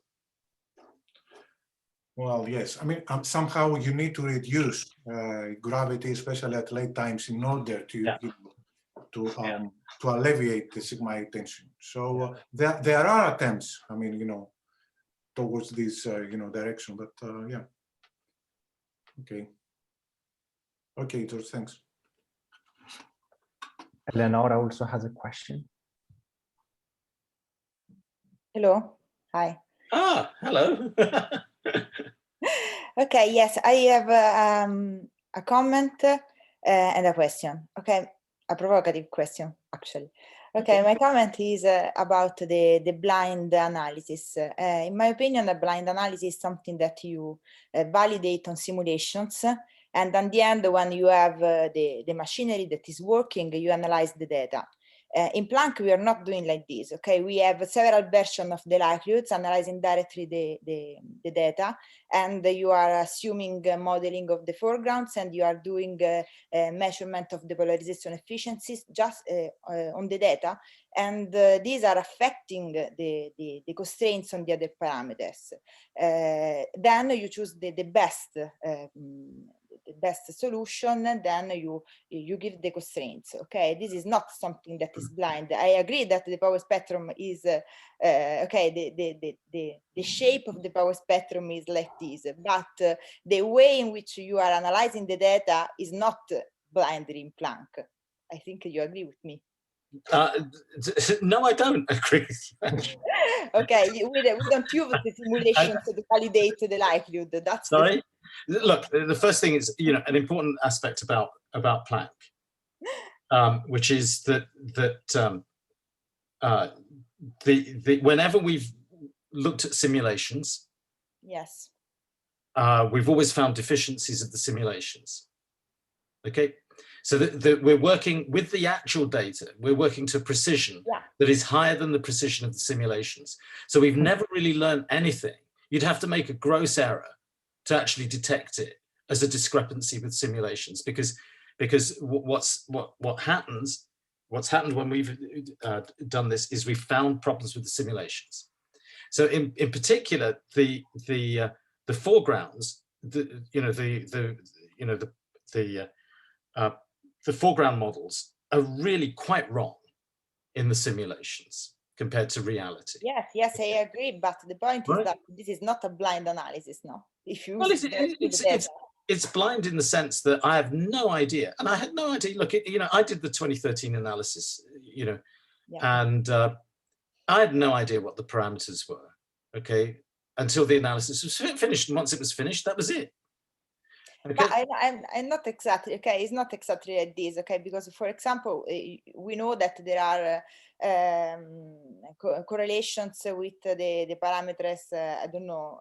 Well, yes. I mean, somehow you need to reduce gravity, especially at late times, in order to to alleviate the sigma 8 tension. So there are attempts. I mean, you know, towards this you know, direction. But yeah. Okay. Okay, George. Thanks. Eleonora also has a question. Hello. Hi. Ah, hello. Okay, yes, I have a comment and a question. Okay, a provocative question, actually. Okay, my comment is about the blind analysis. In my opinion, a blind analysis is something that you validate on simulations, and at the end, when you have the machinery that is working, you analyze the data. In Planck, we are not doing like this, okay? We have several versions of the likelihoods analyzing directly the data, and you are assuming modeling of the foregrounds, and you are doing measurement of the polarization efficiencies just on the data, and these are affecting the constraints on the other parameters. Then you choose the best solution, and then you give the constraints. Okay, this is not something that is blind. I agree that the power spectrum is okay, the shape of the power spectrum is like this, but the way in which you are analyzing the data is not blindly in Planck. I think you agree with me. No, I don't agree. Okay, we don't use the simulation to validate the likelihood. That's sorry. Look, the first thing is, you know, an important aspect about Planck, which is that whenever we've looked at simulations, yes, we've always found deficiencies of the simulations. Okay, so we're working with the actual data. We're working to precision that is higher than the precision of the simulations. So we've never really learned anything. You'd have to make a gross error to actually detect it as a discrepancy with simulations, because what's happened when we've done this is we've found problems with the simulations. So in particular, the foregrounds, the foreground models are really quite wrong in the simulations compared to reality. Yes, I agree. But the point is that this is not a blind analysis, no. If you it's blind in the sense that I have no idea, and I had no idea. Look, you know, I did the 2013 analysis, you know, and I had no idea what the parameters were. Okay, until the analysis was finished, and once it was finished, that was it. Okay. But I'm not exactly, okay, it's not exactly like this, okay, because for example, we know that there are correlations with the parameters, I don't know,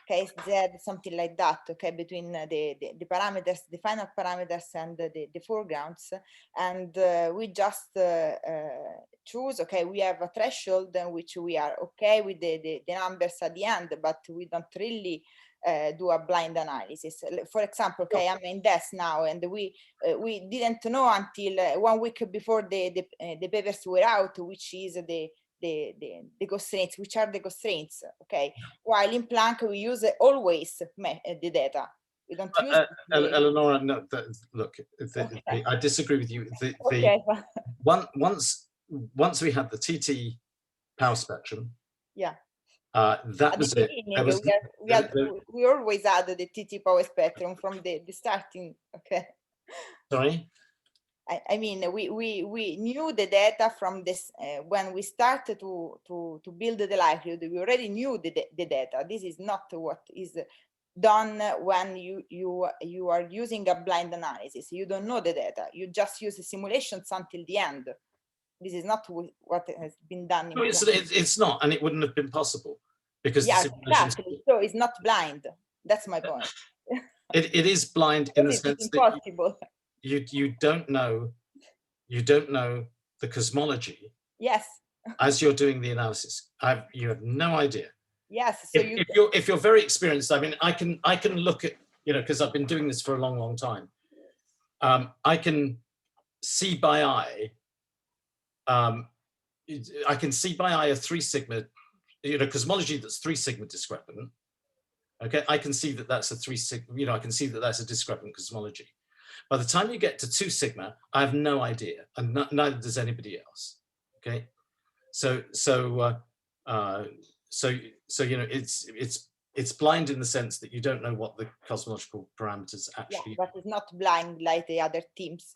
KSZ, something like that, okay, between the parameters, the final parameters and the foregrounds, and we just choose, okay, we have a threshold in which we are okay with the numbers at the end, but we don't really do a blind analysis. For example, okay, I'm in DES now, and we didn't know until 1 week before the papers were out, which is the constraints, which are the constraints, okay? While in Planck, we use always the data. We don't use Eleonora, no, look, I disagree with you. Once we had the TT power spectrum, that was it. We always had the TT power spectrum from the starting. Okay. Sorry. I mean, we knew the data from this when we started to build the likelihood. We already knew the data. This is not what is done when you are using a blind analysis. You don't know the data. You just use the simulations until the end. This is not what has been done. No, it's not, and it wouldn't have been possible because yeah, exactly. So it's not blind. That's my point. It is blind in the sense that you don't know the cosmology. Yes. As you're doing the analysis, you have no idea. Yes. So if you're very experienced, I mean, I can look at, because I've been doing this for a long time. I can see by eye. I can see by eye a 3 sigma, cosmology that's 3 sigma discrepant. Okay, I can see that that's a 3 sigma. I can see that that's a discrepant cosmology. By the time you get to 2 sigma, I have no idea, and neither does anybody else. Okay, so it's blind in the sense that you don't know what the cosmological parameters actually. Yeah, but it's not blind like the other teams.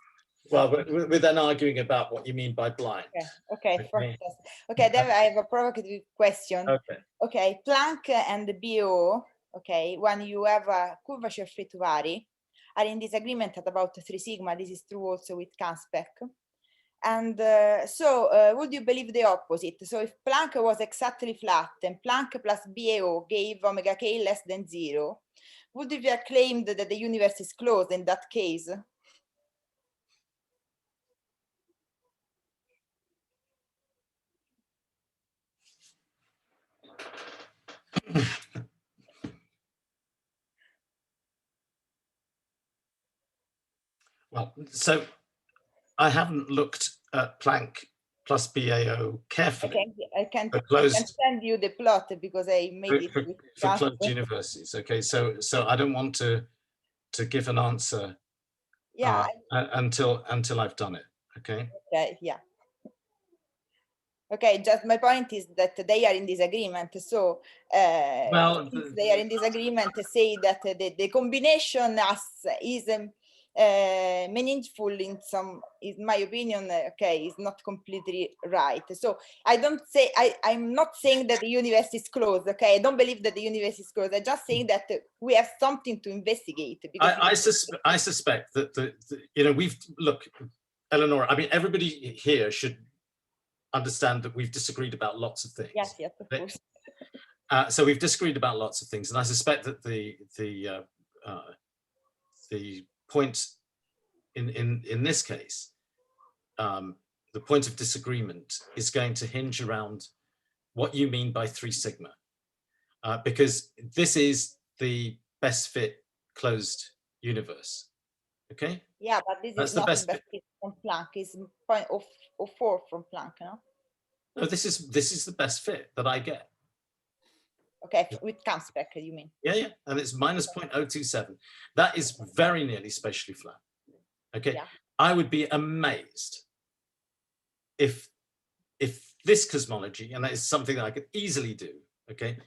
Well, we're then arguing about what you mean by blind. Okay. Then I have a provocative question. Okay, Planck and the BO. Okay, when you have a curvature free to vary, are in disagreement at about 3 sigma. This is true also with Canspec. And would you believe the opposite? So if Planck was exactly flat and Planck plus BAO gave omega k less than 0, would you have claimed that the universe is closed in that case? Well, so I haven't looked at Planck plus BAO carefully. I can send you the plot because I made it for closed universes. Okay, so I don't want to give an answer until I've done it. Okay. Okay. Yeah. Okay. Just my point is that they are in disagreement. So since they are in disagreement, say that the combination is meaningful in my opinion, is not completely right. So I'm not saying that the universe is closed. Okay, I don't believe that the universe is closed. I'm just saying that we have something to investigate. I suspect that look, Eleonora, I mean, everybody here should understand that we've disagreed about lots of things. Yes, of course. So we've disagreed about lots of things, and I suspect that the point in this case, the point of disagreement is going to hinge around what you mean by 3 sigma, because this is the best fit closed universe. Okay. Yeah, but this is not the best fit from Planck. It's 0.04 from Planck, no? No, this is the best fit that I get. Okay, with Canspec, you mean? Yeah, and it's minus 0.027. That is very nearly spatially flat. Okay, yeah. I would be amazed if this cosmology, and that is something that I could easily do, okay,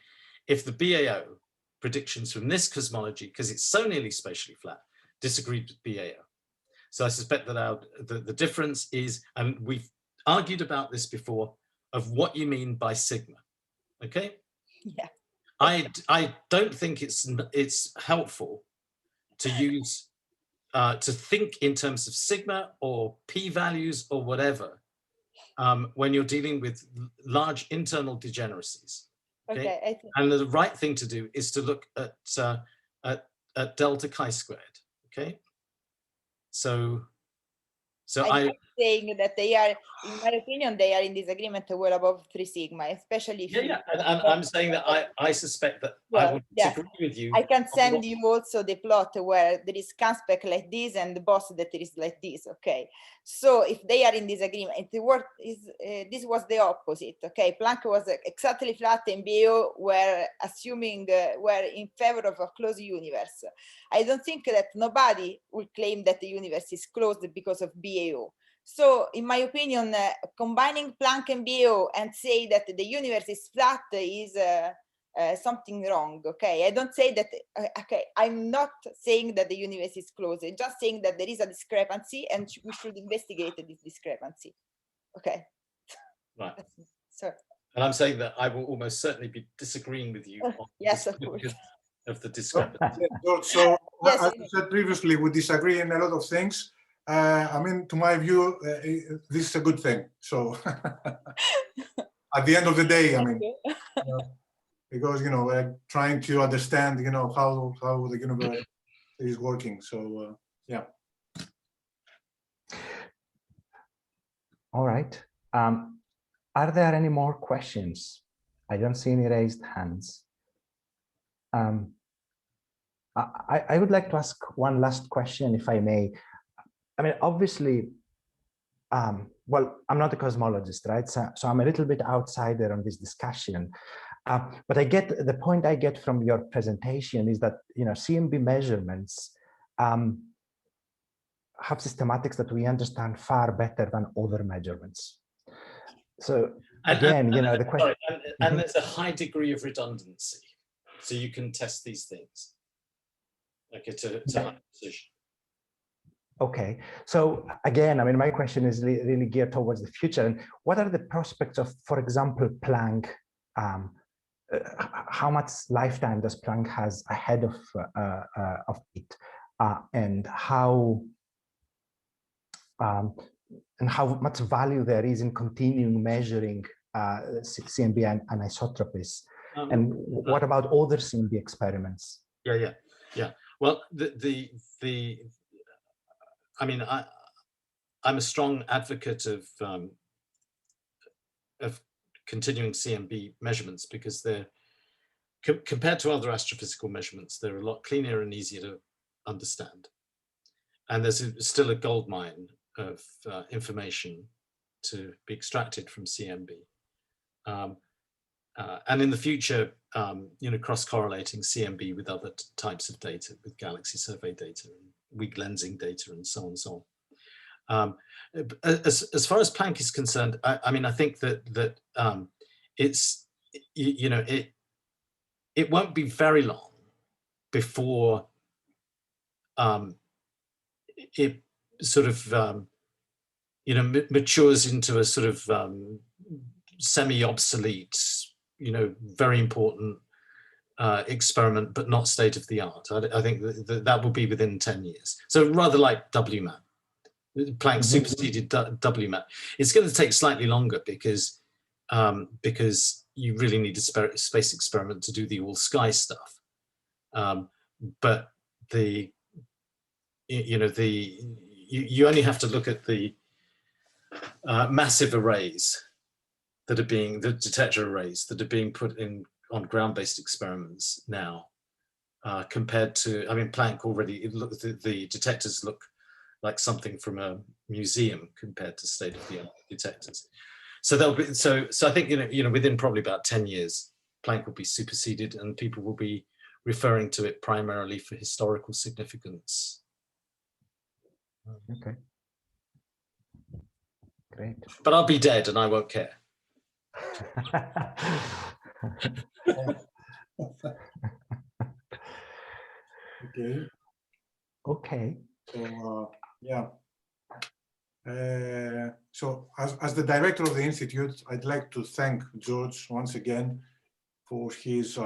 if the BAO predictions from this cosmology, because it's so nearly spatially flat, disagreed with BAO. So I suspect that the difference is, and we've argued about this before, of what you mean by sigma, okay? Yeah. I don't think it's helpful to use to think in terms of sigma or p-values or whatever when you're dealing with large internal degeneracies. Okay, and the right thing to do is to look at delta chi-squared. Okay, so I'm saying that they are, in my opinion, they are in disagreement well above 3 sigma, especially if and I'm saying that I suspect that I would disagree with you. I can send you also the plot where there is Canspec like this and the boss that is like this. Okay, so if they are in disagreement, this was the opposite. Okay, Planck was exactly flat and BAO were assuming were in favor of a closed universe. I don't think that nobody will claim that the universe is closed because of BAO. So in my opinion, combining Planck and BAO and say that the universe is flat is something wrong. Okay, I don't say that. Okay, I'm not saying that the universe is closed. I'm just saying that there is a discrepancy and we should investigate this discrepancy. Okay. Right. So. And I'm saying that I will almost certainly be disagreeing with you. On yes, of course. Of the discrepancy. So yes, as I said previously, we disagree in a lot of things. I mean, to my view, this is a good thing. So at the end of the day, I mean, because, you know, we're trying to understand, you know, how the universe is working. So, yeah. All right. Are there any more questions? I don't see any raised hands. I would like to ask one last question, if I may. I mean, obviously, well, I'm not a cosmologist, right? So I'm a little bit outsider on this discussion. But I get the point I get from your presentation is that, you know, CMB measurements have systematics that we understand far better than other measurements. So again, you know, the question. Sorry, and there's a high degree of redundancy, so you can test these things like to high precision. Okay, so again, I mean, my question is really geared towards the future. And what are the prospects of, for example, Planck? How much lifetime does Planck has ahead of it, and how much value there is in continuing measuring CMB and anisotropies? And what about other CMB experiments? Yeah. Well, I mean, I'm a strong advocate of continuing CMB measurements because they're, compared to other astrophysical measurements, they're a lot cleaner and easier to understand. And there's still a gold mine of information to be extracted from CMB. And in the future, you know, cross-correlating CMB with other types of data, with galaxy survey data, and weak lensing data, and so on and so on. As far as Planck is concerned, I mean, I think that it's, you know, it won't be very long before it sort of, you know, matures into a sort of semi-obsolete, you know, very important experiment, but not state of the art. I think that will be within 10 years. So rather like WMAP. Planck superseded WMAP. It's going to take slightly longer because you really need a space experiment to do the all sky stuff. But you only have to look at the massive arrays that are being, the detector arrays that are being put in on ground-based experiments now, compared to, I mean, Planck already, the detectors look like something from a museum compared to state-of-the-art detectors. So they'll be, so I think, you know, within probably about 10 years, Planck will be superseded and people will be referring to it primarily for historical significance. Okay. Great. But I'll be dead and I won't care. Okay. Okay. So yeah. So as the director of the Institute, I'd like to thank George once again for his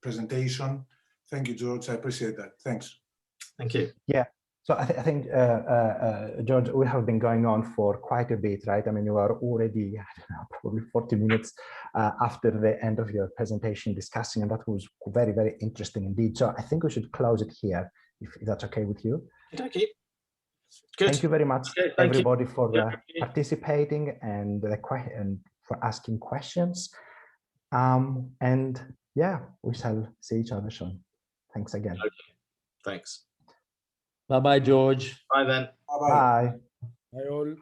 presentation. Thank you, George. I appreciate that. Thanks. Thank you. Yeah. So I think, George, we have been going on for quite a bit, right? I mean, you are already, I don't know, probably 40 minutes after the end of your presentation discussing, and that was very, very interesting indeed. So I think we should close it here, if that's okay with you. Thank you. Good. Thank you very much, okay, everybody, for participating and for asking questions. And yeah, we shall see each other soon. Thanks again. Okay. Thanks. Bye-bye, George. Bye then. Bye-bye. Bye. Bye all.